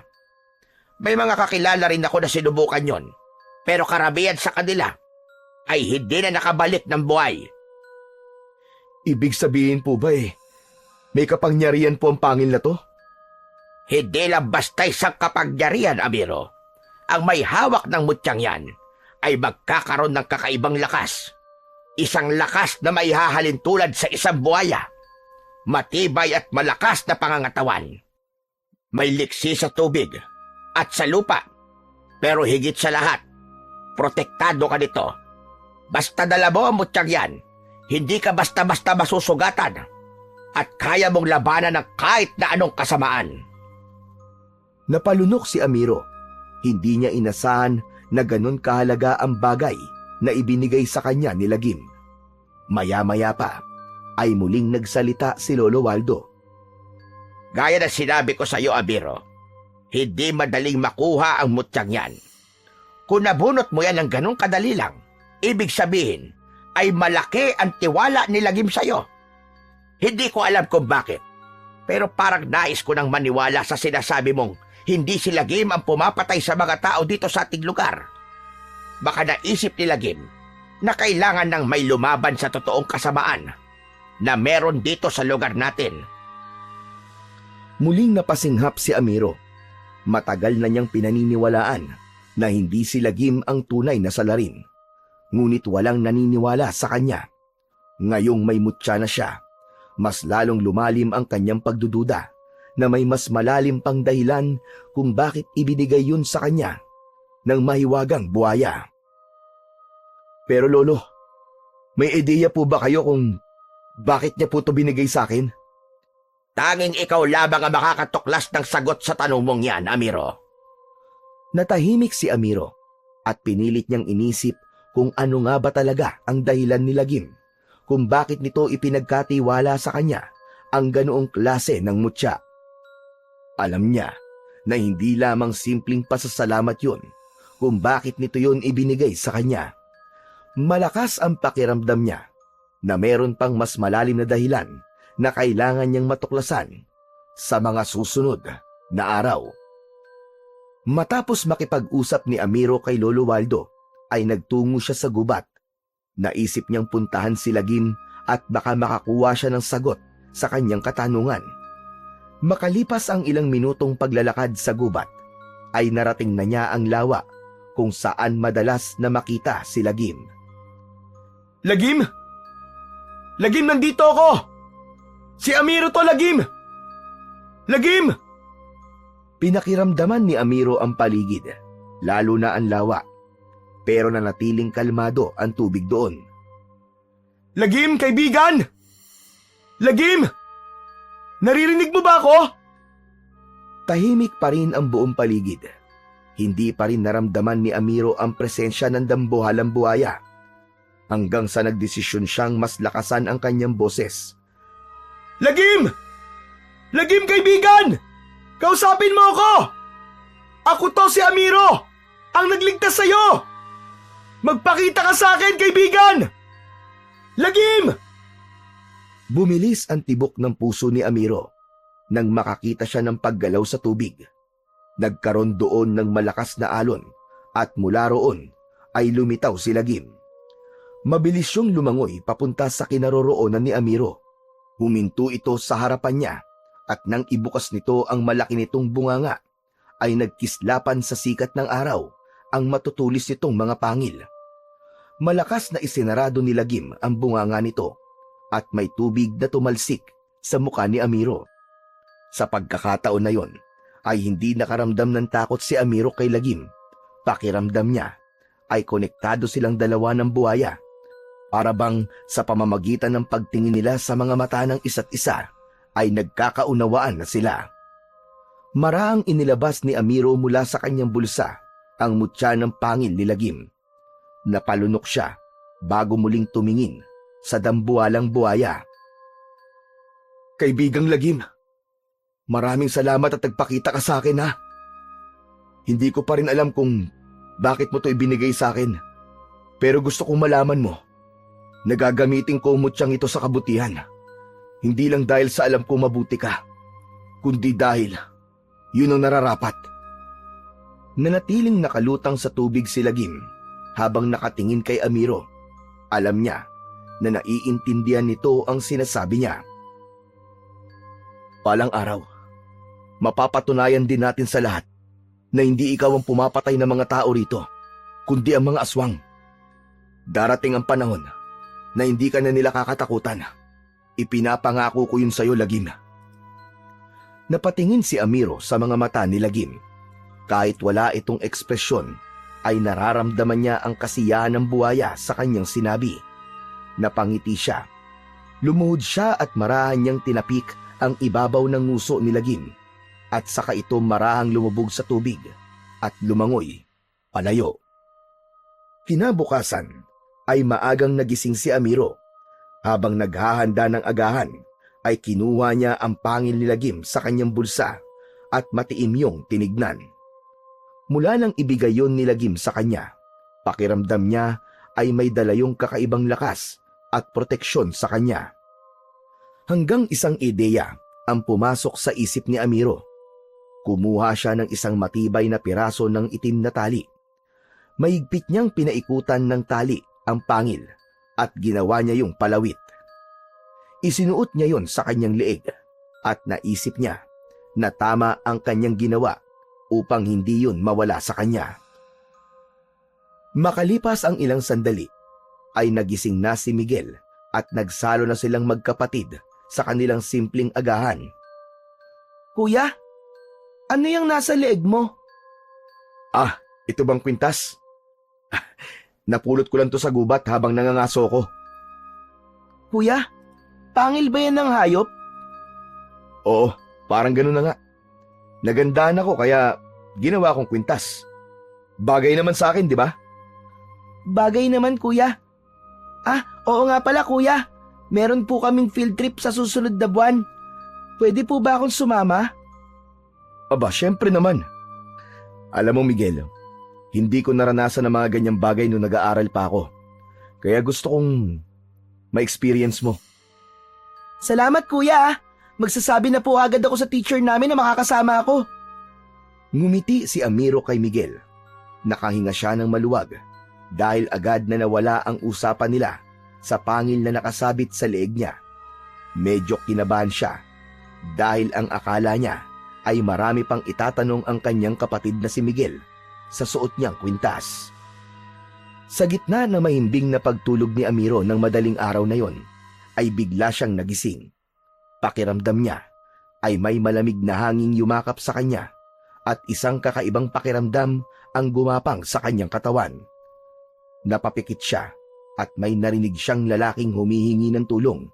May mga kakilala rin ako na sinubukan yon, pero karamihan sa kanila ay hindi na nakabalik ng buhay. Ibig sabihin po ba may kapangyarihan po ang pangil na to? Hindi lang basta isang kapangyarihan, Amiro. Ang may hawak ng mutyang yan ay magkakaroon ng kakaibang lakas. Isang lakas na maihahalin tulad sa isang buhaya. Matibay at malakas na pangangatawan. May liksi sa tubig at sa lupa. Pero higit sa lahat, protektado ka nito. Basta dala mo ang mutyang yan, hindi ka basta-basta masusugatan at kaya mong labanan ng kahit na anong kasamaan. Napalunok si Amiro. Hindi niya inasahan na ganun kahalaga ang bagay na ibinigay sa kanya ni Lagim. Maya-maya pa ay muling nagsalita si Lolo Waldo. Gaya na sinabi ko sa iyo, Amiro, hindi madaling makuha ang mutyang yan. Kung nabunot mo yan ng ganun kadali lang, ibig sabihin ay malaki ang tiwala ni Lagim sa iyo. Hindi ko alam kung bakit, pero parang nais ko nang maniwala sa sinasabi mong hindi si Lagim ang pumapatay sa mga tao dito sa ating lugar. Baka naisip ni Lagim na kailangan ng may lumaban sa totoong kasamaan na meron dito sa lugar natin. Muling napasinghap si Amiro. Matagal na niyang pinaniniwalaan na hindi si Lagim ang tunay na salarin. Ngunit walang naniniwala sa kanya. Ngayong may mutya na siya, mas lalong lumalim ang kanyang pagdududa na may mas malalim pang dahilan kung bakit ibinigay yun sa kanya ng mahiwagang buhaya. Pero Lolo, may ideya po ba kayo kung bakit niya po ito binigay sa akin? Tanging ikaw lamang ang makakatuklas ng sagot sa tanong mong yan, Amiro. Natahimik si Amiro at pinilit niyang inisip kung ano nga ba talaga ang dahilan ni Lagim kung bakit nito ipinagkatiwala sa kanya ang ganoong klase ng mutya. Alam niya na hindi lamang simpleng pasasalamat yun kung bakit nito yun ibinigay sa kanya. Malakas ang pakiramdam niya na meron pang mas malalim na dahilan na kailangan niyang matuklasan sa mga susunod na araw. Matapos makipag-usap ni Amiro kay Lolo Waldo, ay nagtungo siya sa gubat. Naisip niyang puntahan si Lagim at baka makakuha siya ng sagot sa kanyang katanungan. Makalipas ang ilang minutong paglalakad sa gubat, ay narating na niya ang lawa kung saan madalas na makita si Lagim. Lagim! Lagim, nandito ako! Si Amiro to, Lagim! Lagim! Pinakiramdaman ni Amiro ang paligid, lalo na ang lawa. Pero nanatiling kalmado ang tubig doon. Lagim, kaibigan! Lagim! Naririnig mo ba ako? Tahimik pa rin ang buong paligid. Hindi pa rin naramdaman ni Amiro ang presensya ng dambuhalang buhaya. Hanggang sa nagdesisyon siyang mas lakasan ang kanyang boses. Lagim! Lagim, kaibigan! Kausapin mo ako! Ako to si Amiro! Ang nagligtas sa'yo! Magpakita ka sa akin, kaibigan! Lagim! Bumilis ang tibok ng puso ni Amiro nang makakita siya ng paggalaw sa tubig. Nagkaroon doon ng malakas na alon at mula roon ay lumitaw si Lagim. Mabilis siyang lumangoy papunta sa kinaroroonan ni Amiro. Huminto ito sa harapan niya at nang ibukas nito ang malaki nitong bunganga ay nagkislapan sa sikat ng araw ang matutulis nitong mga pangil. Malakas na isinarado ni Lagim ang bunganga nito at may tubig na tumalsik sa mukha ni Amiro. Sa pagkakataon na yon ay hindi nakaramdam ng takot si Amiro kay Lagim. Pakiramdam niya ay konektado silang dalawa ng buhaya. Para bang sa pamamagitan ng pagtingin nila sa mga mata ng isa't isa ay nagkakaunawaan na sila. Maraang inilabas ni Amiro mula sa kanyang bulsa ang mutya ng pangil ni Lagim. Napalunok siya bago muling tumingin sa dambuhalang buhaya. Kaibigang Lagim, maraming salamat at nagpakita ka sa akin, ha. Hindi ko pa rin alam kung bakit mo to ibinigay sa akin. Pero gusto kong malaman mo, nagagamitin ko ang mutyang ito sa kabutihan. Hindi lang dahil sa alam ko mabuti ka, kundi dahil yun ang nararapat. Nanatiling nakalutang sa tubig si Lagim habang nakatingin kay Amiro. Alam niya na naiintindihan nito ang sinasabi niya. Palang araw, mapapatunayan din natin sa lahat na hindi ikaw ang pumapatay ng mga tao rito, kundi ang mga aswang. Darating ang panahon na hindi ka na nila kakatakutan. Ipinapangako ko yun sa'yo, Lagim. Napatingin si Amiro sa mga mata ni Lagim. Kahit wala itong ekspresyon, ay nararamdaman niya ang kasiyahan ng buhaya sa kanyang sinabi. Napangiti siya. Lumuhod siya at marahan niyang tinapik ang ibabaw ng nguso ni Lagim at saka ito marahang lumubog sa tubig at lumangoy palayo. Kinabukasan ay maagang nagising si Amiro. Habang naghahanda ng agahan ay kinuha niya ang pangil ni Lagim sa kanyang bulsa at matiim yung tinignan. Mula nang ibigay yon ni Lagim sa kanya, pakiramdam niya ay may dala yung kakaibang lakas at proteksyon sa kanya. Hanggang isang ideya ang pumasok sa isip ni Amiro. Kumuha siya ng isang matibay na piraso ng itim na tali. Mahigpit niyang pinaikutan ng tali ang pangil at ginawa niya yung palawit. Isinuot niya yon sa kanyang leeg at naisip niya na tama ang kanyang ginawa upang hindi yun mawala sa kanya. Makalipas ang ilang sandali, ay nagising na si Miguel at nagsalo na silang magkapatid sa kanilang simpleng agahan. Kuya, ano yung nasa leeg mo? Ito bang kwintas? Napulot ko lang to sa gubat habang nangangaso ko. Kuya, pangil ba yan ng hayop? Oo, parang ganun na nga. Nagandahan ako kaya ginawa kong kwintas. Bagay naman sa akin, di ba? Bagay naman, kuya. Oo nga pala, kuya. Meron po kaming field trip sa susunod na buwan. Pwede po ba akong sumama? Aba, syempre naman. Alam mo, Miguel, hindi ko naranasan ang mga ganyang bagay nung nag-aaral pa ako. Kaya gusto kong ma-experience mo. Salamat, kuya. Magsasabi na po agad ako sa teacher namin na makakasama ako. Ngumiti si Amiro kay Miguel. Nakahinga siya ng maluwag dahil agad na nawala ang usapan nila sa pangil na nakasabit sa leeg niya. Medyo kinabahan siya dahil ang akala niya ay marami pang itatanong ang kanyang kapatid na si Miguel sa suot niyang kwintas. Sa gitna na mahimbing na pagtulog ni Amiro ng madaling araw na yon, ay bigla siyang nagising. Pakiramdam niya ay may malamig na hanging yumakap sa kanya at isang kakaibang pakiramdam ang gumapang sa kanyang katawan. Napapikit siya at may narinig siyang lalaking humihingi ng tulong.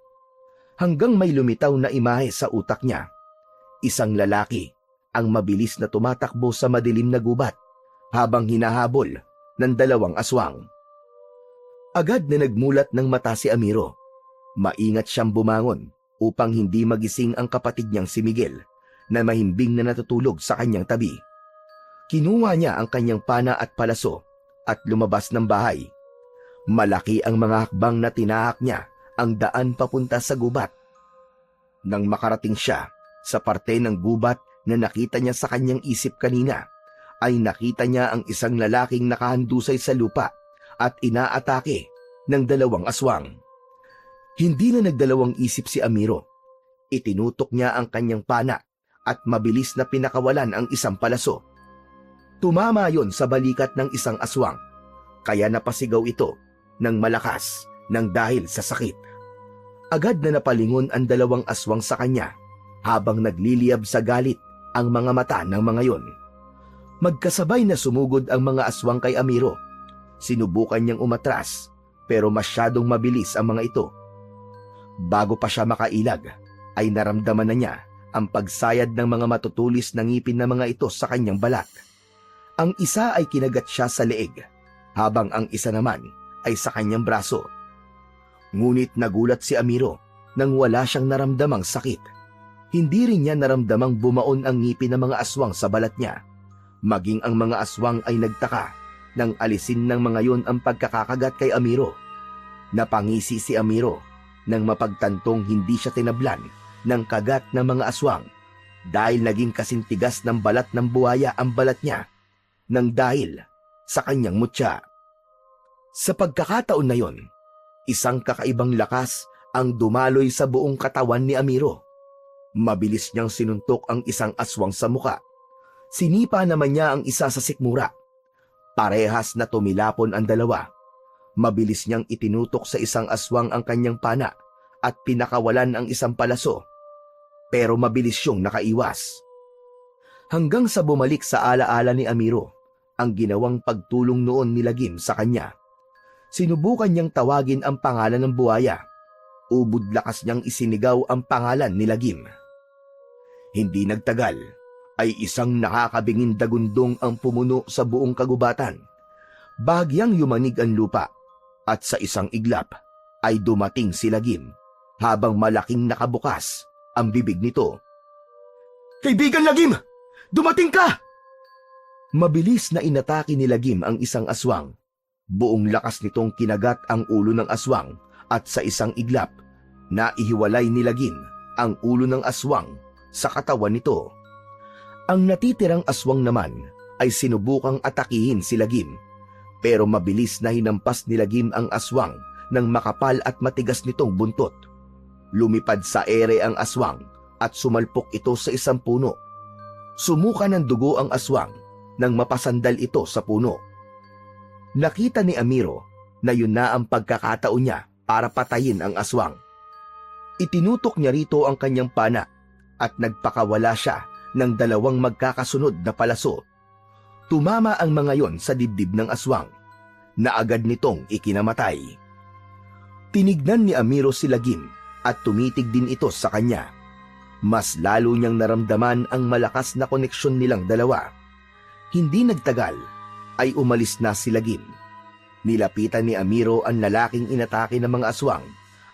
Hanggang may lumitaw na imahe sa utak niya. Isang lalaki ang mabilis na tumatakbo sa madilim na gubat habang hinahabol ng dalawang aswang. Agad na nagmulat ng mata si Amiro. Maingat siyang bumangon upang hindi magising ang kapatid niyang si Miguel na mahimbing na natutulog sa kanyang tabi. Kinuha niya ang kanyang pana at palaso at lumabas ng bahay. Malaki ang mga hakbang na tinahak niya ang daan papunta sa gubat. Nang makarating siya sa parte ng gubat na nakita niya sa kanyang isip kanina, ay nakita niya ang isang lalaking nakahandusay sa lupa at inaatake ng 2 aswang. Hindi na nagdalawang isip si Amiro. Itinutok niya ang kanyang pana at mabilis na pinakawalan ang isang palaso. Tumama yon sa balikat ng isang aswang, kaya napasigaw ito ng malakas nang dahil sa sakit. Agad na napalingon ang 2 aswang sa kanya habang nagliliyab sa galit ang mga mata ng mga yon. Magkasabay na sumugod ang mga aswang kay Amiro. Sinubukan niyang umatras pero masyadong mabilis ang mga ito. Bago pa siya makailag ay naramdaman na niya ang pagsayad ng mga matutulis na ngipin ng mga ito sa kanyang balat. Ang isa ay kinagat siya sa leeg, habang ang isa naman ay sa kanyang braso. Ngunit nagulat si Amiro nang wala siyang naramdamang sakit. Hindi rin niya naramdamang bumaon ang ngipin ng mga aswang sa balat niya. Maging ang mga aswang ay nagtaka nang alisin ng mga yon ang pagkakakagat kay Amiro. Napangisi si Amiro nang mapagtantong hindi siya tinablan ng kagat ng mga aswang dahil naging kasintigas ng balat ng buhaya ang balat niya nang dahil sa kanyang mutya. Sa pagkakataon na yon, isang kakaibang lakas ang dumaloy sa buong katawan ni Amiro. Mabilis niyang sinuntok ang isang aswang sa muka. Sinipa naman niya ang isa sa sikmura. Parehas na tumilapon ang 2. Mabilis niyang itinutok sa isang aswang ang kanyang pana at pinakawalan ang isang palaso. Pero mabilis siyang nakaiwas. Hanggang sa bumalik sa alaala ni Amiro ang ginawang pagtulong noon ni Lagim sa kanya. Sinubukan niyang tawagin ang pangalan ng buhaya. Ubod lakas niyang isinigaw ang pangalan ni Lagim. Hindi nagtagal ay isang nakakabinging dagundong ang pumuno sa buong kagubatan. Bahagyang yumanig ang lupa at sa isang iglap ay dumating si Lagim habang malaking nakabukas ang bibig nito. "Kaibigan Lagim! Dumating ka!" Mabilis na inatake ni Lagim ang isang aswang. Buong lakas nitong kinagat ang ulo ng aswang at sa isang iglap, naihiwalay ni Lagim ang ulo ng aswang sa katawan nito. Ang natitirang aswang naman ay sinubukang atakihin si Lagim, pero mabilis na hinampas ni Lagim ang aswang ng makapal at matigas nitong buntot. Lumipad sa ere ang aswang at sumalpok ito sa isang puno. Sumuka ng dugo ang aswang nang mapasandal ito sa puno. Nakita ni Amiro na yun na ang pagkakataon niya para patayin ang aswang. Itinutok niya rito ang kanyang pana at nagpakawala siya ng 2 magkakasunod na palaso. Tumama ang mga yon sa dibdib ng aswang na agad nitong ikinamatay. Tinignan ni Amiro si Lagim at tumitig din ito sa kanya. Mas lalo niyang naramdaman ang malakas na koneksyon nilang 2. Hindi nagtagal ay umalis na si Lagim. Nilapitan ni Amiro ang lalaking inatake ng mga aswang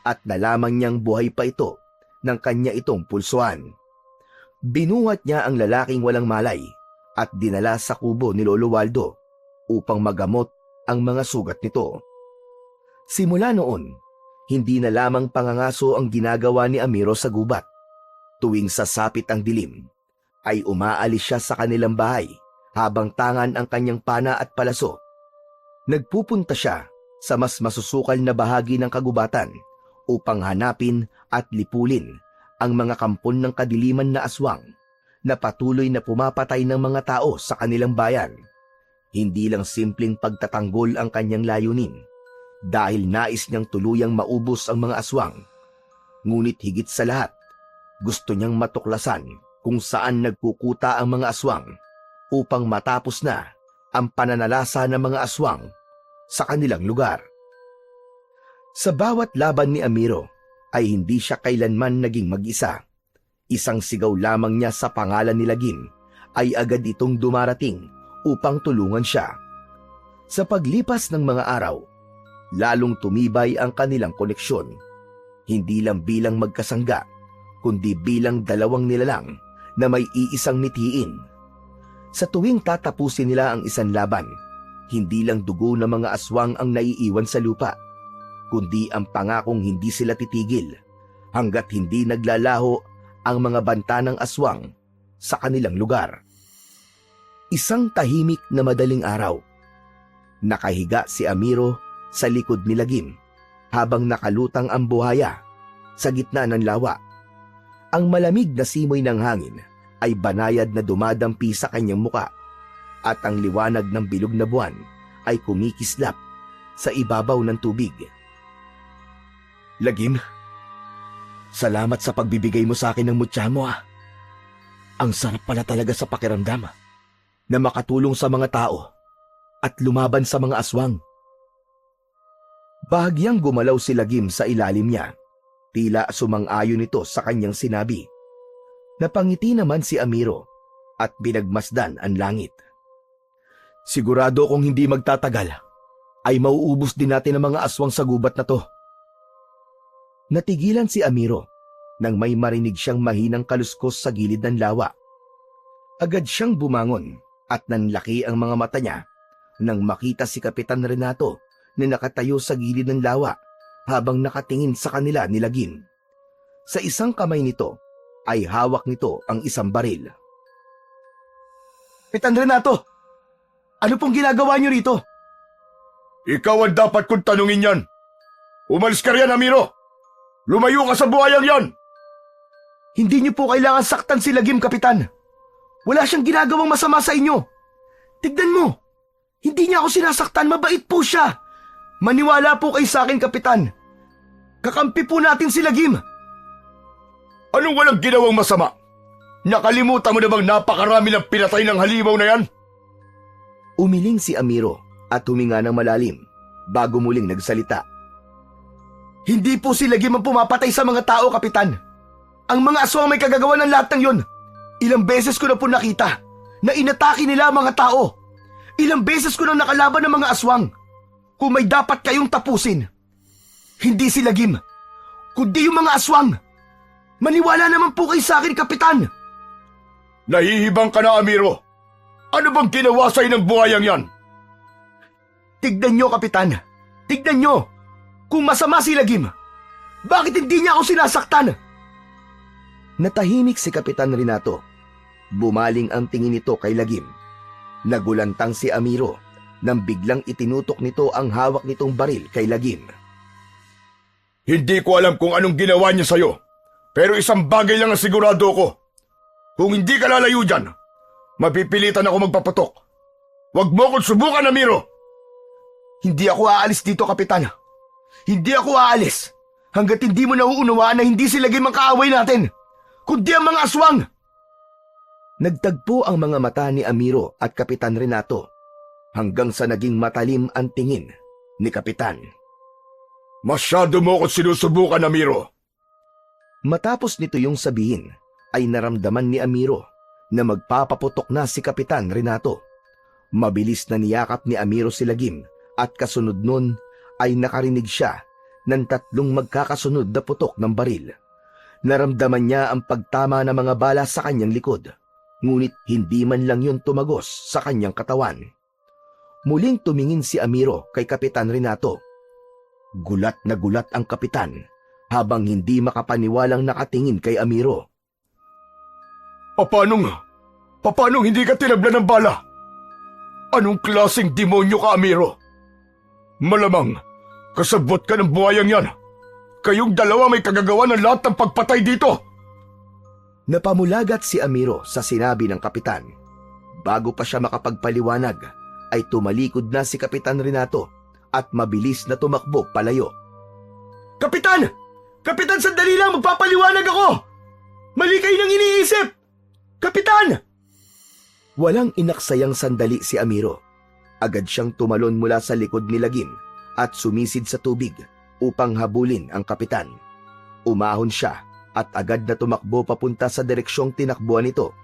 at nalaman niyang buhay pa ito ng kanya itong pulsuan. Binuhat niya ang lalaking walang malay at dinala sa kubo ni Lolo Waldo upang magamot ang mga sugat nito. Simula noon, hindi na lamang pangangaso ang ginagawa ni Amiro sa gubat. Tuwing sasapit ang dilim, ay umaalis siya sa kanilang bahay habang tangan ang kanyang pana at palaso. Nagpupunta siya sa mas masusukal na bahagi ng kagubatan upang hanapin at lipulin ang mga kampon ng kadiliman na aswang na patuloy na pumapatay ng mga tao sa kanilang bayan. Hindi lang simpleng pagtatanggol ang kanyang layunin dahil nais niyang tuluyang maubos ang mga aswang. Ngunit higit sa lahat, gusto niyang matuklasan kung saan nagkukuta ang mga aswang upang matapos na ang pananalasa ng mga aswang sa kanilang lugar. Sa bawat laban ni Amiro ay hindi siya kailanman naging mag-isa. Isang sigaw lamang niya sa pangalan ni Lagim ay agad itong dumarating upang tulungan siya. Sa paglipas ng mga araw, lalong tumibay ang kanilang koneksyon. Hindi lang bilang magkasangga, kundi bilang dalawang nilalang na may iisang mitiin. Sa tuwing tatapusin nila ang isang laban, hindi lang dugo ng mga aswang ang naiiwan sa lupa, kundi ang pangakong hindi sila titigil hanggat hindi naglalaho ang mga banta ng aswang sa kanilang lugar. Isang tahimik na madaling araw. Nakahiga si Amiro sa likod ni Lagim habang nakalutang ang buhaya sa gitna ng lawa. Ang malamig na simoy ng hangin ay banayad na dumadampi sa kanyang muka at ang liwanag ng bilog na buwan ay kumikislap sa ibabaw ng tubig. Lagim, salamat sa pagbibigay mo sa akin ng mutya mo Ang sarap pala talaga sa pakiramdam na makatulong sa mga tao at lumaban sa mga aswang. Bahagyang gumalaw si Lagim sa ilalim niya. Tila sumang-ayon ito sa kanyang sinabi. Napangiti naman si Amiro at binagmasdan ang langit. Sigurado kung hindi magtatagal, ay mauubos din natin ang mga aswang sa gubat na to. Natigilan si Amiro nang may marinig siyang mahinang kaluskos sa gilid ng lawa. Agad siyang bumangon at nanlaki ang mga mata niya nang makita si Kapitan Renato na nakatayo sa gilid ng lawa habang nakatingin sa kanila ni Lagim. Sa isang kamay nito ay hawak nito ang isang baril. Kapitan Renato, ano pong ginagawa niyo rito? Ikaw ang dapat kong tanungin yan. Umalis ka riyan, Amiro. Lumayo ka sa buhayang yan. Hindi niyo po kailangan saktan si Lagim, Kapitan. Wala siyang ginagawang masama sa inyo. Tignan mo, hindi niya ako sinasaktan, mabait po siya. Maniwala po kayo sa akin, Kapitan. Kakampi po natin si Lagim. Anong walang ginawang masama? Nakalimutan mo na bang napakarami ng pinatay ng halimaw na yan? Umiling si Amiro at huminga ng malalim bago muling nagsalita. Hindi po si Lagim ang pumapatay sa mga tao, Kapitan. Ang mga aswang may kagagawa ng lahat ng yun. Ilang beses ko na po nakita na inatake nila ang mga tao. Ilang beses ko nang nakalaban ng mga aswang. Kung may dapat kayong tapusin, hindi si Lagim, kundi yung mga aswang. Maniwala naman po kayo sa akin, Kapitan. Nahihibang ka na, Amiro. Ano bang ginawa sa'yo ng buhayang yan? Tignan nyo, Kapitan. Tignan nyo. Kung masama si Lagim, bakit hindi niya ako sinasaktan? Natahimik si Kapitan Renato. Bumaling ang tingin nito kay Lagim. Nagulantang si Amiro nang biglang itinutok nito ang hawak nitong baril kay Lagim. Hindi ko alam kung anong ginawa niya sa'yo, pero isang bagay lang ang sigurado ko. Kung hindi ka lalayo dyan, mapipilitan ako magpapatok. Huwag mo akong subukan, Amiro! Hindi ako aalis dito, Kapitan. Hindi ako aalis hanggat hindi mo nauunawaan na hindi si Lagim ang kaaway natin, kundi ang mga aswang. Nagtagpo ang mga mata ni Amiro at Kapitan Renato hanggang sa naging matalim ang tingin ni Kapitan. Masyado mo akong sinusubukan, Amiro. Matapos nito yung sabihin, ay naramdaman ni Amiro na magpapaputok na si Kapitan Renato. Mabilis na niyakap ni Amiro si Lagim at kasunod nun ay nakarinig siya ng 3 magkakasunod na putok ng baril. Naramdaman niya ang pagtama ng mga bala sa kanyang likod, ngunit hindi man lang yun tumagos sa kanyang katawan. Muling tumingin si Amiro kay Kapitan Renato. Gulat na gulat ang kapitan habang hindi makapaniwalang nakatingin kay Amiro. Paanong hindi ka tinablan ng bala? Anong klaseng demonyo ka, Amiro? Malamang, kasabot ka ng buhayang yan. Kayong dalawa may kagagawa ng lahat ng pagpatay dito. Napamulagat si Amiro sa sinabi ng kapitan. Bago pa siya makapagpaliwanag, ay tumalikod na si Kapitan Renato at mabilis na tumakbo palayo. Kapitan! Kapitan, sandali lang! Magpapaliwanag ako! Mali kayo nang iniisip! Kapitan! Walang inaksayang sandali si Amiro. Agad siyang tumalon mula sa likod ni Lagim at sumisid sa tubig upang habulin ang kapitan. Umahon siya at agad na tumakbo papunta sa direksyong tinakbuhan nito,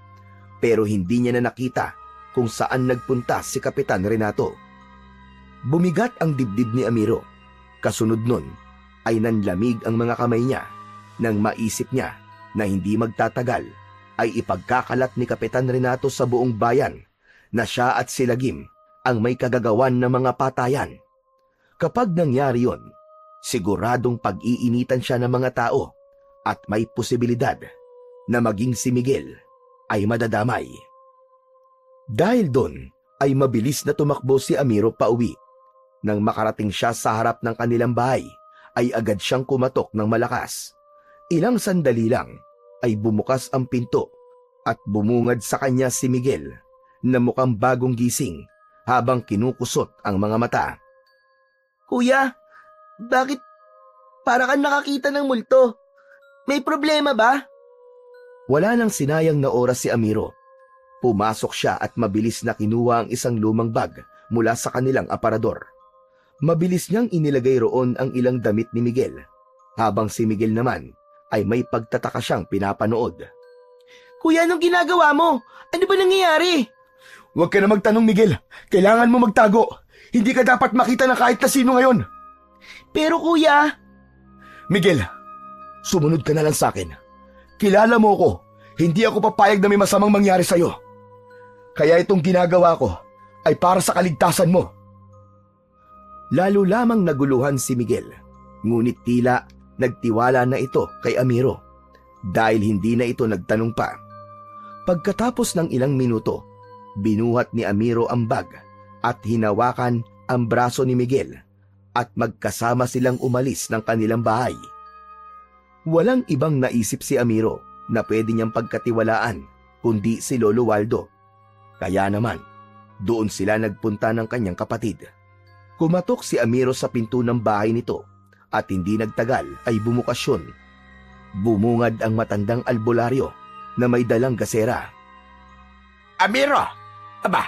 pero hindi niya na nakita kung saan nagpunta si Kapitan Renato. Bumigat ang dibdib ni Amiro. Kasunod nun ay nanlamig ang mga kamay niya nang maisip niya na hindi magtatagal ay ipagkakalat ni Kapitan Renato sa buong bayan na siya at si Lagim ang may kagagawan ng mga patayan. Kapag nangyari yon, siguradong pag-iinitan siya ng mga tao at may posibilidad na maging si Miguel ay madadamay. Dahil doon ay mabilis na tumakbo si Amiro pauwi. Nang makarating siya sa harap ng kanilang bahay, ay agad siyang kumatok ng malakas. Ilang sandali lang ay bumukas ang pinto at bumungad sa kanya si Miguel na mukhang bagong gising habang kinukusot ang mga mata. Kuya, bakit para kang nakakita ng multo? May problema ba? Wala nang sinayang na oras si Amiro. Pumasok siya at mabilis na kinuha ang isang lumang bag mula sa kanilang aparador. Mabilis niyang inilagay roon ang ilang damit ni Miguel, habang si Miguel naman ay may pagtataka siyang pinapanood. Kuya, anong ginagawa mo? Ano ba nangyayari? Huwag ka na magtanong, Miguel. Kailangan mo magtago. Hindi ka dapat makita ng kahit na sino ngayon. Pero kuya... Miguel, sumunod ka na lang sa akin. Kilala mo ko. Hindi ako papayag na may masamang mangyari sa'yo. Kaya itong ginagawa ko ay para sa kaligtasan mo. Lalo lamang naguluhan si Miguel, ngunit tila nagtiwala na ito kay Amiro dahil hindi na ito nagtanong pa. Pagkatapos ng ilang minuto, binuhat ni Amiro ang bag at hinawakan ang braso ni Miguel at magkasama silang umalis ng kanilang bahay. Walang ibang naisip si Amiro na pwede niyang pagkatiwalaan kundi si Lolo Waldo. Kaya naman, doon sila nagpunta ng kanyang kapatid. Kumatok si Amiro sa pinto ng bahay nito at hindi nagtagal ay bumukas yun. Bumungad ang matandang albularyo na may dalang gasera. Amiro! Aba,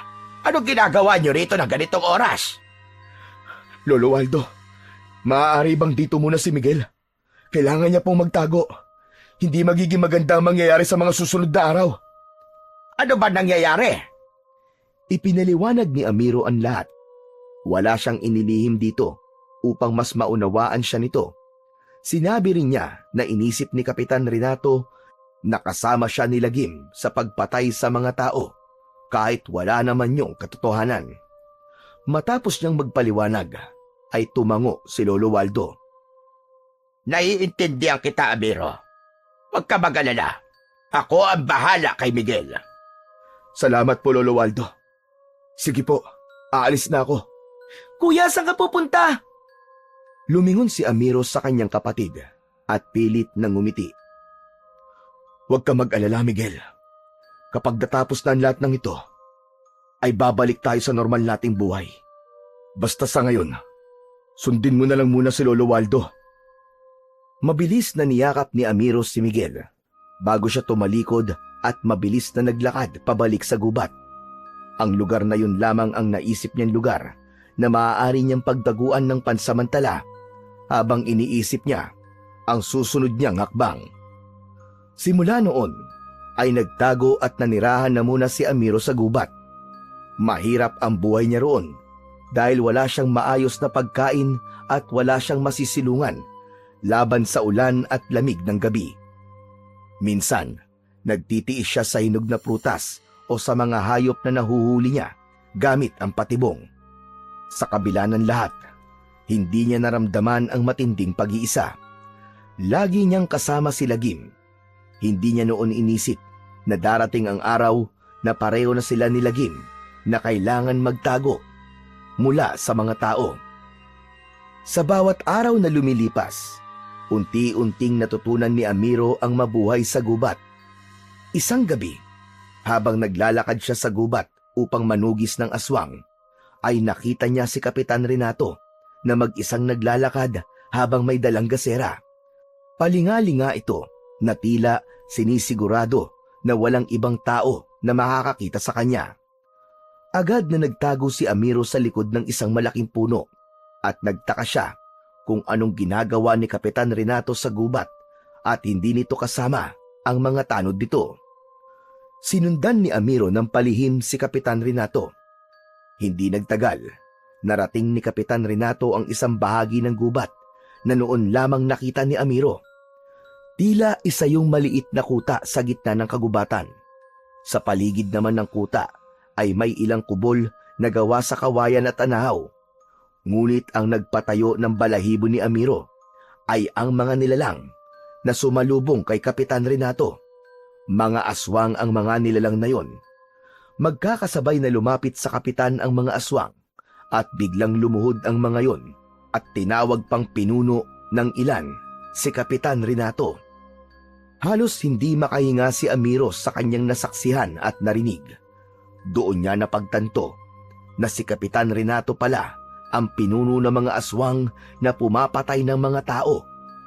anong ginagawa niyo rito ng ganitong oras? Lolo Waldo, maaari bang dito muna si Miguel? Kailangan niya pong magtago. Hindi magiging maganda ang mangyayari sa mga susunod na araw. Ano ba nangyayari? Ipinaliwanag ni Amiro ang lahat. Wala siyang inilihim dito upang mas maunawaan siya nito. Sinabi rin niya na inisip ni Kapitan Renato na kasama siya ni Lagim sa pagpatay sa mga tao kahit wala naman yung katotohanan. Matapos niyang magpaliwanag, ay tumango si Lolo Waldo. Naiintindihan kita, Amiro. Huwag ka mag-alala. Ako ang bahala kay Miguel. Salamat po, Lolo Waldo. Sige po, aalis na ako. Kuya, saan ka pupunta? Lumingon si Amiro sa kanyang kapatid at pilit na ngumiti. Huwag ka mag-alala, Miguel. Kapag natapos na ang lahat ng ito, ay babalik tayo sa normal nating buhay. Basta sa ngayon, sundin mo na lang muna si Lolo Waldo. Mabilis na niyakap ni Amiro si Miguel bago siya tumalikod at mabilis na naglakad pabalik sa gubat. Ang lugar na yun lamang ang naisip niyang lugar na maaari niyang pagdaguan ng pansamantala habang iniisip niya ang susunod niyang hakbang. Simula noon ay nagtago at nanirahan na muna si Amiro sa gubat. Mahirap ang buhay niya roon dahil wala siyang maayos na pagkain at wala siyang masisilungan laban sa ulan at lamig ng gabi. Minsan, nagtitiis siya sa hinog na prutas o sa mga hayop na nahuhuli niya gamit ang patibong. Sa kabila ng lahat, hindi niya naramdaman ang matinding pag-iisa. Lagi niyang kasama si Lagim. Hindi niya noon inisip na darating ang araw na pareho na sila ni Lagim na kailangan magtago mula sa mga tao. Sa bawat araw na lumilipas, unti-unting natutunan ni Amiro ang mabuhay sa gubat. Isang gabi, habang naglalakad siya sa gubat upang manugis ng aswang, ay nakita niya si Kapitan Renato na mag-isang naglalakad habang may dalang gasera. Palinga-linga ito na tila sinisigurado na walang ibang tao na makakakita sa kanya. Agad na nagtago si Amiro sa likod ng isang malaking puno at nagtaka siya kung anong ginagawa ni Kapitan Renato sa gubat at hindi nito kasama ang mga tanod nito. Sinundan ni Amiro ng palihim si Kapitan Renato. Hindi nagtagal, narating ni Kapitan Renato ang isang bahagi ng gubat na noon lamang nakita ni Amiro. Tila isa yung maliit na kuta sa gitna ng kagubatan. Sa paligid naman ng kuta ay may ilang kubol na gawa sa kawayan at anahaw. Ngunit ang nagpatayo ng balahibo ni Amiro ay ang mga nilalang na sumalubong kay Kapitan Renato. Mga aswang ang mga nilalang na yon. Magkakasabay na lumapit sa kapitan ang mga aswang at biglang lumuhod ang mga yon at tinawag pang pinuno ng ilan si Kapitan Renato. Halos hindi makahinga si Amiro sa kanyang nasaksihan at narinig. Doon niya napagtanto na si Kapitan Renato pala ang pinuno ng mga aswang na pumapatay ng mga tao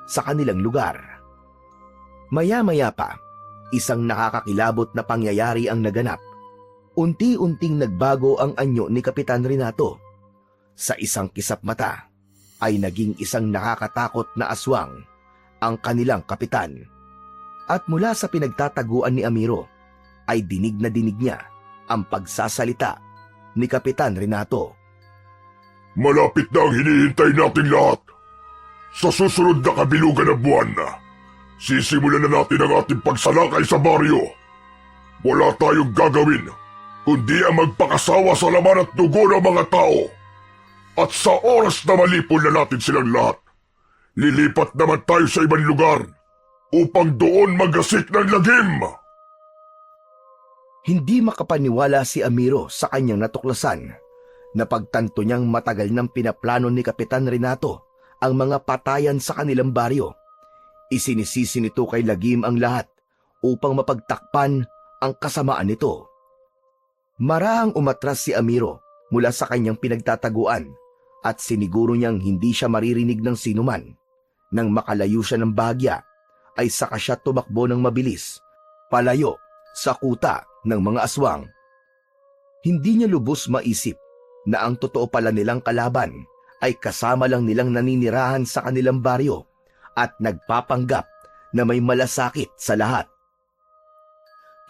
sa kanilang lugar. Maya-maya pa, isang nakakakilabot na pangyayari ang naganap. Unti-unting nagbago ang anyo ni Kapitan Renato. Sa isang kisap mata ay naging isang nakakatakot na aswang ang kanilang kapitan. At mula sa pinagtataguan ni Amiro ay dinig na dinig niya ang pagsasalita ni Kapitan Renato. Malapit na ang hinihintay nating lahat. Sa susunod na kabilugan ng buwan na, sisimulan na natin ang ating pagsalakay sa baryo. Wala tayong gagawin, kundi ang magpakasawa sa laman at dugo ng mga tao. At sa oras na malipol na natin silang lahat, lilipat naman tayo sa ibang lugar upang doon magasik ng lagim. Hindi makapaniwala si Amiro sa kanyang natuklasan. Napagtanto niyang matagal nang pinaplano ni Kapitan Renato ang mga patayan sa kanilang baryo. Isinisisi nito kay Lagim ang lahat upang mapagtakpan ang kasamaan nito. Marahang umatras si Amiro mula sa kanyang pinagtataguan at siniguro niyang hindi siya maririnig ng sinuman. Nang makalayo siya ng bahagya, ay saka siya tumakbo ng mabilis, palayo sa kuta ng mga aswang. Hindi niya lubos maisip na ang totoo pala nilang kalaban ay kasama lang nilang naninirahan sa kanilang baryo at nagpapanggap na may malasakit sa lahat.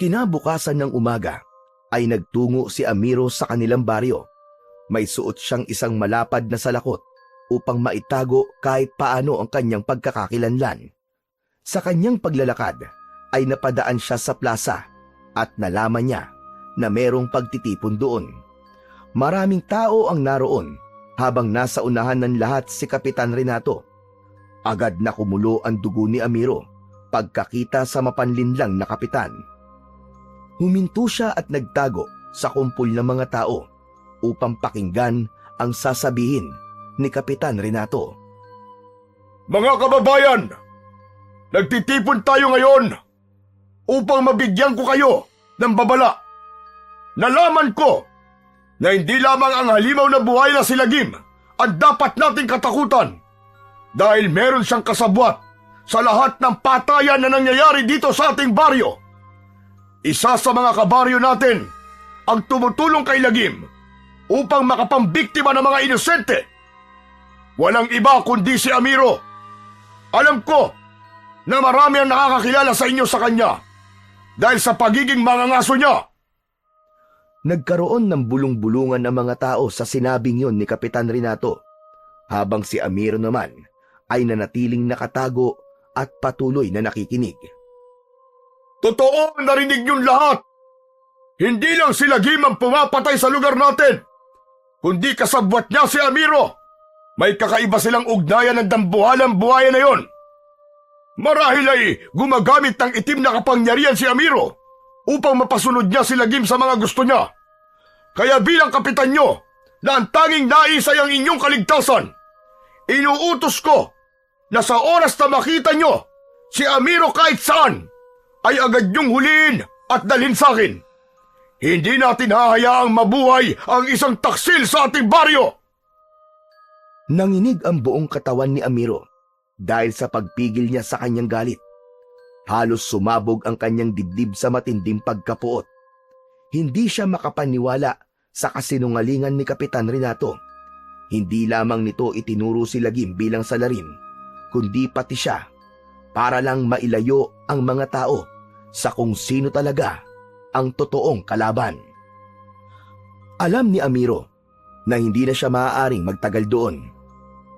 Kinabukasan ng umaga ay nagtungo si Amiro sa kanilang baryo. May suot siyang isang malapad na salakot upang maitago kahit paano ang kanyang pagkakakilanlan. Sa kanyang paglalakad ay napadaan siya sa plaza at nalaman niya na merong pagtitipon doon. Maraming tao ang naroon habang nasa unahan ng lahat si Kapitan Renato. Agad na kumulo ang dugo ni Amiro pagkakita sa mapanlinlang na kapitan. Huminto siya at nagtago sa kumpol ng mga tao upang pakinggan ang sasabihin ni Kapitan Renato. Mga kababayan! Nagtitipon tayo ngayon upang mabigyan ko kayo ng babala. Nalaman ko na hindi lamang ang halimaw na buhay na si Lagim ang dapat nating katakutan dahil meron siyang kasabwat sa lahat ng patayan na nangyayari dito sa ating baryo. Isa sa mga kabaryo natin ang tumutulong kay Lagim upang makapambiktima ng mga inosente. Walang iba kundi si Amiro. Alam ko na marami ang nakakakilala sa inyo sa kanya dahil sa pagiging mangangaso niya. Nagkaroon ng bulong-bulungan ang mga tao sa sinabing yon ni Kapitan Renato, habang si Amiro naman ay nanatiling nakatago at patuloy na nakikinig. Totoo ang narinig niyong lahat. Hindi lang si Lagim ang pumapatay sa lugar natin, kundi kasabwat niya si Amiro. May kakaiba silang ugnayan ng dambuhalang buhaya na yon. Marahil ay gumagamit ng itim na kapangyarihan si Amiro upang mapasunod niya si Lagim sa mga gusto niya. Kaya bilang kapitan niyo na ang tanging nais ay ang inyong kaligtasan, inuutos ko na sa oras na makita niyo si Amiro kahit saan, ay agad niyong huliin at dalhin sa akin. Hindi natin hahayaang mabuhay ang isang taksil sa ating baryo. Nanginig ang buong katawan ni Amiro dahil sa pagpigil niya sa kanyang galit. Halos sumabog ang kanyang dibdib sa matinding pagkapuot. Hindi siya makapaniwala sa kasinungalingan ni Kapitan Renato. Hindi lamang nito itinuro si Lagim bilang salarin, kundi pati siya para lang mailayo ang mga tao sa kung sino talaga ang totoong kalaban. Alam ni Amiro na hindi na siya maaaring magtagal doon.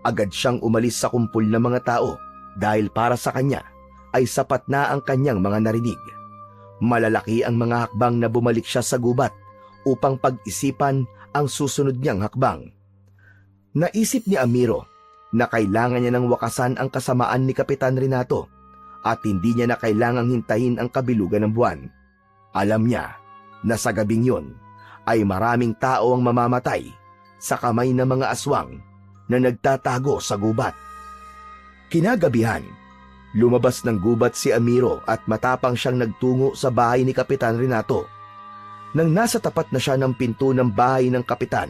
Agad siyang umalis sa kumpul ng mga tao dahil para sa kanya ay sapat na ang kanyang mga narinig. Malalaki ang mga hakbang na bumalik siya sa gubat upang pag-isipan ang susunod niyang hakbang. Naisip ni Amiro na kailangan niya ng wakasan ang kasamaan ni Kapitan Renato at hindi niya na kailangang hintayin ang kabilugan ng buwan. Alam niya na sa gabing yun ay maraming tao ang mamamatay sa kamay ng mga aswang na nagtatago sa gubat. Kinagabihan, lumabas ng gubat si Amiro at matapang siyang nagtungo sa bahay ni Kapitan Renato. Nang nasa tapat na siya ng pinto ng bahay ng kapitan,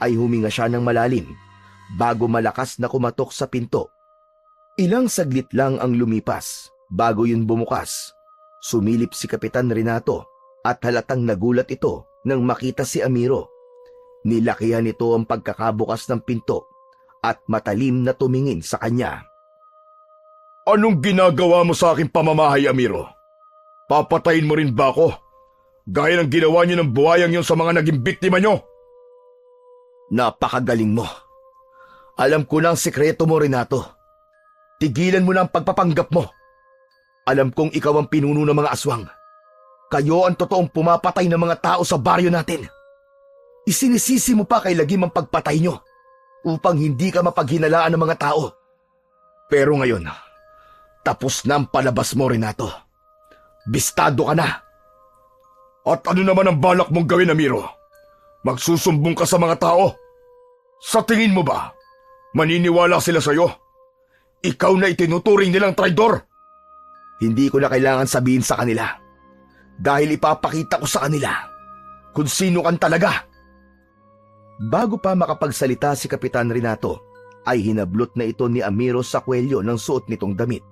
ay huminga siya ng malalim bago malakas na kumatok sa pinto. Ilang saglit lang ang lumipas bago yun bumukas. Sumilip si Kapitan Renato at halatang nagulat ito nang makita si Amiro. Nilakihan nito ang pagkakabukas ng pinto at matalim na tumingin sa kanya. Anong ginagawa mo sa aking pamamahay, Amiro? Papatayin mo rin ba ako? Gaya ng ginawa niyo ng buhayang yon sa mga naging biktima niyo? Napakagaling mo. Alam ko na ang sikreto mo, Renato. Tigilan mo na ang pagpapanggap mo. Alam kong ikaw ang pinuno ng mga aswang. Kayo ang totoong pumapatay ng mga tao sa baryo natin. Isinisisi mo pa kay Lagim ang pagpatay nyo upang hindi ka mapaghinalaan ng mga tao. Pero ngayon, tapos na ang palabas mo, Renato. Bistado ka na. At ano naman ang balak mong gawin, Amiro? Magsusumbong ka sa mga tao? Sa tingin mo ba, maniniwala sila sa'yo? Ikaw na itinuturing nilang traidor? Hindi ko na kailangan sabihin sa kanila dahil ipapakita ko sa kanila kung sino kan talaga. Bago pa makapagsalita si Kapitan Renato, ay hinablot na ito ni Amiro sa kwelyo ng suot nitong damit.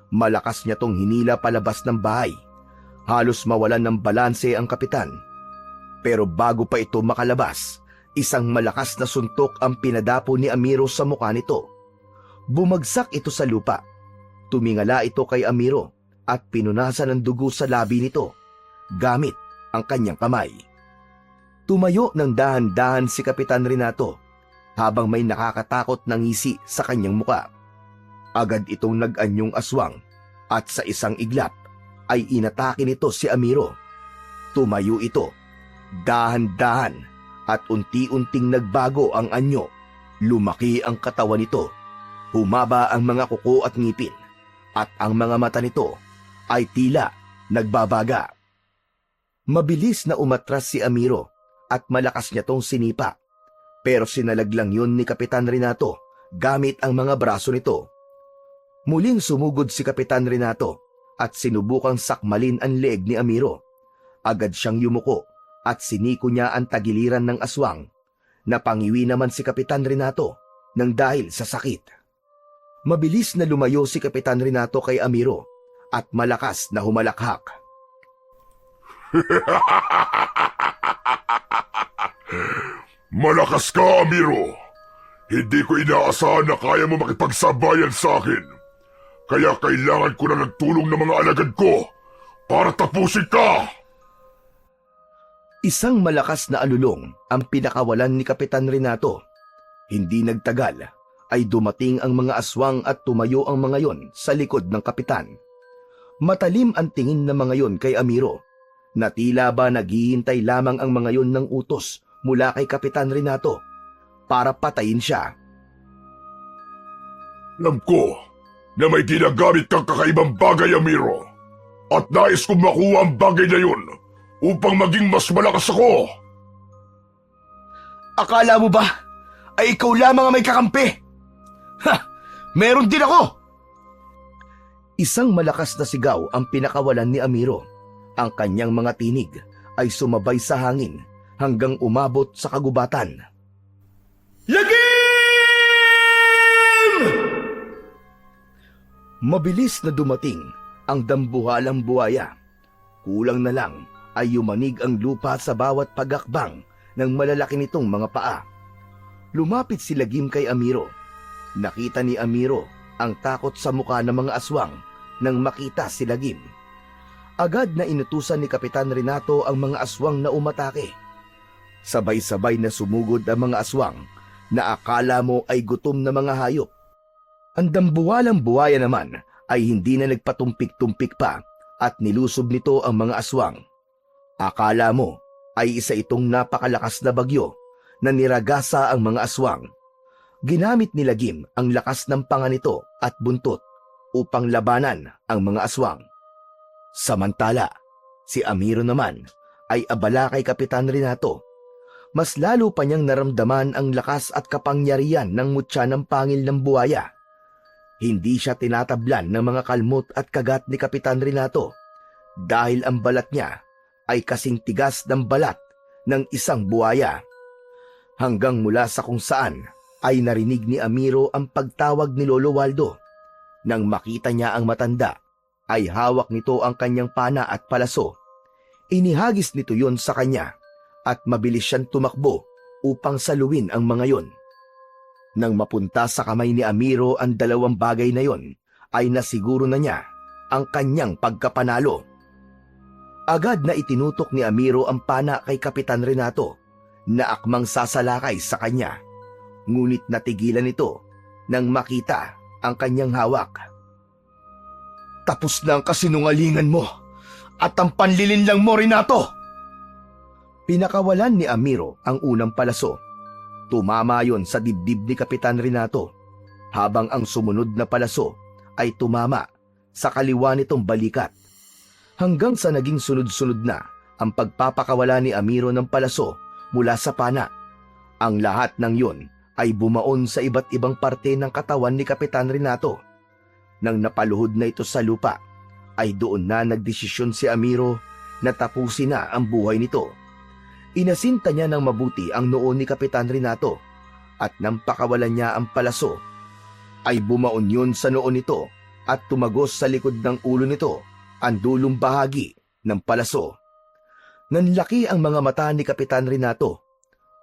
Malakas niya tong hinila palabas ng bahay. Halos mawalan ng balanse ang kapitan. Pero bago pa ito makalabas, isang malakas na suntok ang pinadapo ni Amiro sa mukha nito. Bumagsak ito sa lupa. Tumingala ito kay Amiro at pinunasan ng dugo sa labi nito gamit ang kanyang kamay. Tumayo ng dahan-dahan si Kapitan Renato habang may nakakatakot na ngisi sa kanyang muka. Agad itong nag-anyong aswang at sa isang iglap ay inatake nito si Amiro. Tumayo ito, dahan-dahan at unti-unting nagbago ang anyo. Lumaki ang katawan nito, humaba ang mga kuko at ngipin, at ang mga mata nito ay tila nagbabaga. Mabilis na umatras si Amiro at malakas niya tong sinipa. Pero sinalaglang yun ni Kapitan Renato gamit ang mga braso nito. Muling sumugod si Kapitan Renato at sinubukang sakmalin ang leeg ni Amiro. Agad siyang yumuko at siniko niya ang tagiliran ng aswang. Napangiwi naman si Kapitan Renato nang dahil sa sakit. Mabilis na lumayo si Kapitan Renato kay Amiro at malakas na humalakhak. Malakas ka, Amiro. Hindi ko inaasahan na kaya mo makipagsabayan sa akin. Kaya kailangan ko na ng tulong ng mga alagad ko para tapusin ka. Isang malakas na alulong ang pinakawalan ni Kapitan Renato. Hindi nagtagal ay dumating ang mga aswang at tumayo ang mga yon sa likod ng kapitan. Matalim ang tingin ng mga yon kay Amiro, na tila ba naghihintay lamang ang mga yon ng utos mula kay Kapitan Renato para patayin siya. Alam ko na may ginagamit kang kakaibang bagay, Amiro. At nais kong makuha ang bagay na yun upang maging mas malakas ako. Akala mo ba ay ikaw lamang ang may kakampi? Ha! Meron din ako! Isang malakas na sigaw ang pinakawalan ni Amiro. Ang kanyang mga tinig ay sumabay sa hangin hanggang umabot sa kagubatan. Lagim! Mabilis na dumating ang dambuhalang buhaya. Kulang na lang ay yumanig ang lupa sa bawat pagakbang ng malalaki nitong mga paa. Lumapit si Lagim kay Amiro. Nakita ni Amiro ang takot sa mukha ng mga aswang nang makita si Lagim. Agad na inutusan ni Kapitan Renato ang mga aswang na umatake. Sabay-sabay na sumugod ang mga aswang na akala mo ay gutom na mga hayop. Ang dambuwalang buhaya naman ay hindi na nagpatumpik-tumpik pa at nilusob nito ang mga aswang. Akala mo ay isa itong napakalakas na bagyo na niragasa ang mga aswang. Ginamit ni Lagim ang lakas ng panga nito at buntot upang labanan ang mga aswang. Samantala, si Amiro naman ay abala kay Kapitan Renato. Mas lalo pa niyang naramdaman ang lakas at kapangyarihan ng mutya ng pangil ng buhaya. Hindi siya tinatablan ng mga kalmot at kagat ni Kapitan Renato dahil ang balat niya ay kasing tigas ng balat ng isang buhaya. Hanggang mula sa kung saan ay narinig ni Amiro ang pagtawag ni Lolo Waldo. Nang makita niya ang matanda, ay hawak nito ang kanyang pana at palaso. Inihagis nito yon sa kanya at mabilis siyang tumakbo upang saluin ang mga yon. Nang mapunta sa kamay ni Amiro ang dalawang bagay na yon, ay nasiguro na niya ang kanyang pagkapanalo. Agad na itinutok ni Amiro ang pana kay Kapitan Renato na akmang sasalakay sa kanya. Ngunit natigilan ito nang makita ang kanyang hawak. Tapos na ang kasinungalingan mo at ang panlilinlang mo, Renato! Pinakawalan ni Amiro ang unang palaso. Tumama yon sa dibdib ni Kapitan Renato, habang ang sumunod na palaso ay tumama sa kaliwa nitong balikat. Hanggang sa naging sunod-sunod na ang pagpapakawala ni Amiro ng palaso mula sa pana. Ang lahat ng yon ay bumaon sa iba't ibang parte ng katawan ni Kapitan Renato. Nang napaluhod na ito sa lupa, ay doon na nagdesisyon si Amiro na tapusin na ang buhay nito. Inasinta niya ng mabuti ang noo ni Kapitan Renato at nang pakawalan niya ang palaso, ay bumaon yun sa noo nito at tumagos sa likod ng ulo nito ang dulong bahagi ng palaso. Nanlaki ang mga mata ni Kapitan Renato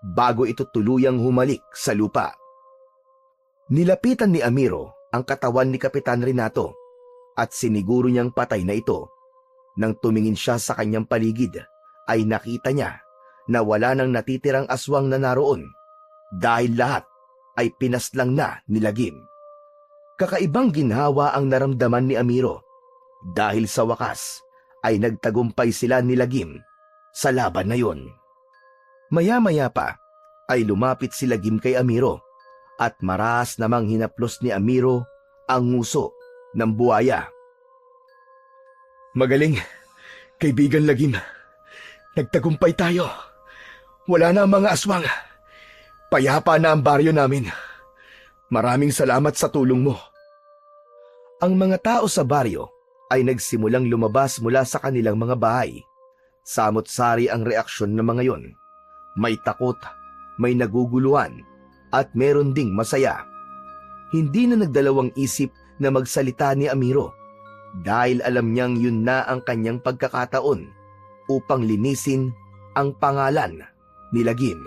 bago ito tuluyang humalik sa lupa. Nilapitan ni Amiro ang katawan ni Kapitan Renato at siniguro niyang patay na ito. Nang tumingin siya sa kanyang paligid, ay nakita niya na wala nang natitirang aswang na naroon dahil lahat ay pinaslang na ni Lagim. Kakaibang ginhawa ang naramdaman ni Amiro dahil sa wakas ay nagtagumpay sila ni Lagim sa laban na yon. Maya-maya pa ay lumapit si Lagim kay Amiro at maras namang hinaplos ni Amiro ang nguso ng buhaya. Magaling, kaibigan Lagim. Nagtagumpay tayo. Wala na ang mga aswang. Payapa na ang baryo namin. Maraming salamat sa tulong mo. Ang mga tao sa baryo ay nagsimulang lumabas mula sa kanilang mga bahay. Samot-sari ang reaksyon ng mga yon. May takot, may naguguluhan, at meron ding masaya. Hindi na nagdalawang isip na magsalita ni Amiro dahil alam niyang yun na ang kanyang pagkakataon upang linisin ang pangalan ni Lagim.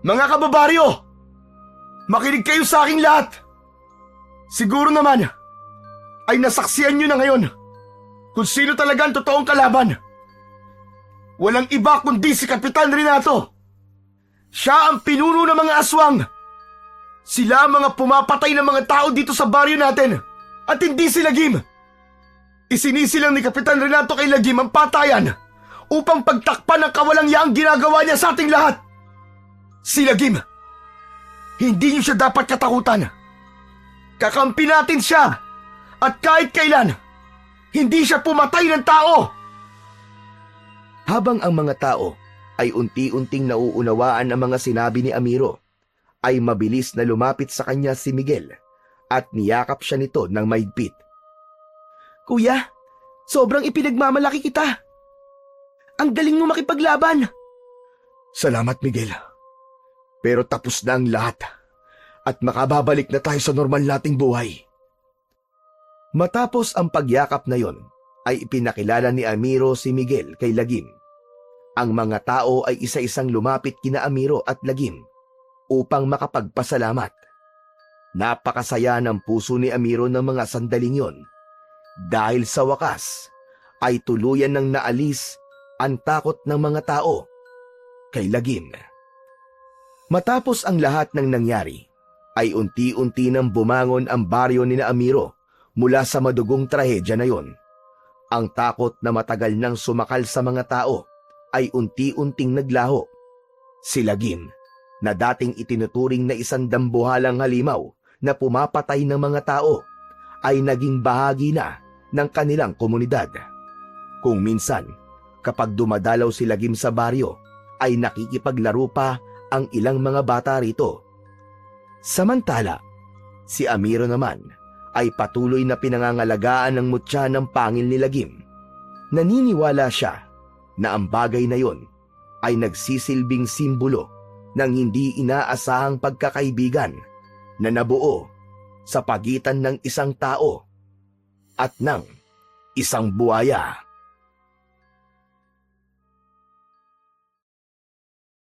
Mga kababaryo! Makinig kayo sa aking lahat! Siguro naman ay nasaksiyan nyo na ngayon kung sino talaga ang totoong kalaban. Walang iba kundi si Kapitan Renato. Siya ang pinuno ng mga aswang. Sila ang mga pumapatay ng mga tao dito sa baryo natin at hindi si Lagim. Isinisilang ni Kapitan Renato kay Lagim ang patayan upang pagtakpan ang kawalang-yaang ginagawa niya sa ating lahat. Si Lagim, hindi niyo siya dapat katakutan. Kakampi natin siya at kahit kailan, hindi siya pumatay ng tao. Habang ang mga tao ay unti-unting nauunawaan ang mga sinabi ni Amiro, ay mabilis na lumapit sa kanya si Miguel at niyakap siya nito ng mahigpit. Kuya, sobrang ipinagmamalaki kita. Ang galing mo makipaglaban. Salamat, Miguel. Pero tapos na ang lahat at makababalik na tayo sa normal nating buhay. Matapos ang pagyakap na yon, ay ipinakilala ni Amiro si Miguel kay Lagim. Ang mga tao ay isa-isang lumapit kina Amiro at Lagim upang makapagpasalamat. Napakasaya ng puso ni Amiro ng mga sandaling yon dahil sa wakas ay tuluyan ng naalis ang takot ng mga tao kay Lagim. Matapos ang lahat ng nangyari, ay unti-unti nang bumangon ang baryo ni na Amiro mula sa madugong trahedya na yon. Ang takot na matagal nang sumakal sa mga tao ay unti-unting naglaho. Si Lagim, na dating itinuturing na isang dambuhalang halimaw na pumapatay ng mga tao, ay naging bahagi na ng kanilang komunidad. Kung minsan, kapag dumadalaw si Lagim sa baryo, ay nakikipaglaro pa ang ilang mga bata rito. Samantala, si Amiro naman ay patuloy na pinangangalagaan ng mutya ng pangil ni Lagim. Naniniwala siya na ang bagay na yon ay nagsisilbing simbolo ng hindi inaasahang pagkakaibigan na nabuo sa pagitan ng isang tao at ng isang buhaya.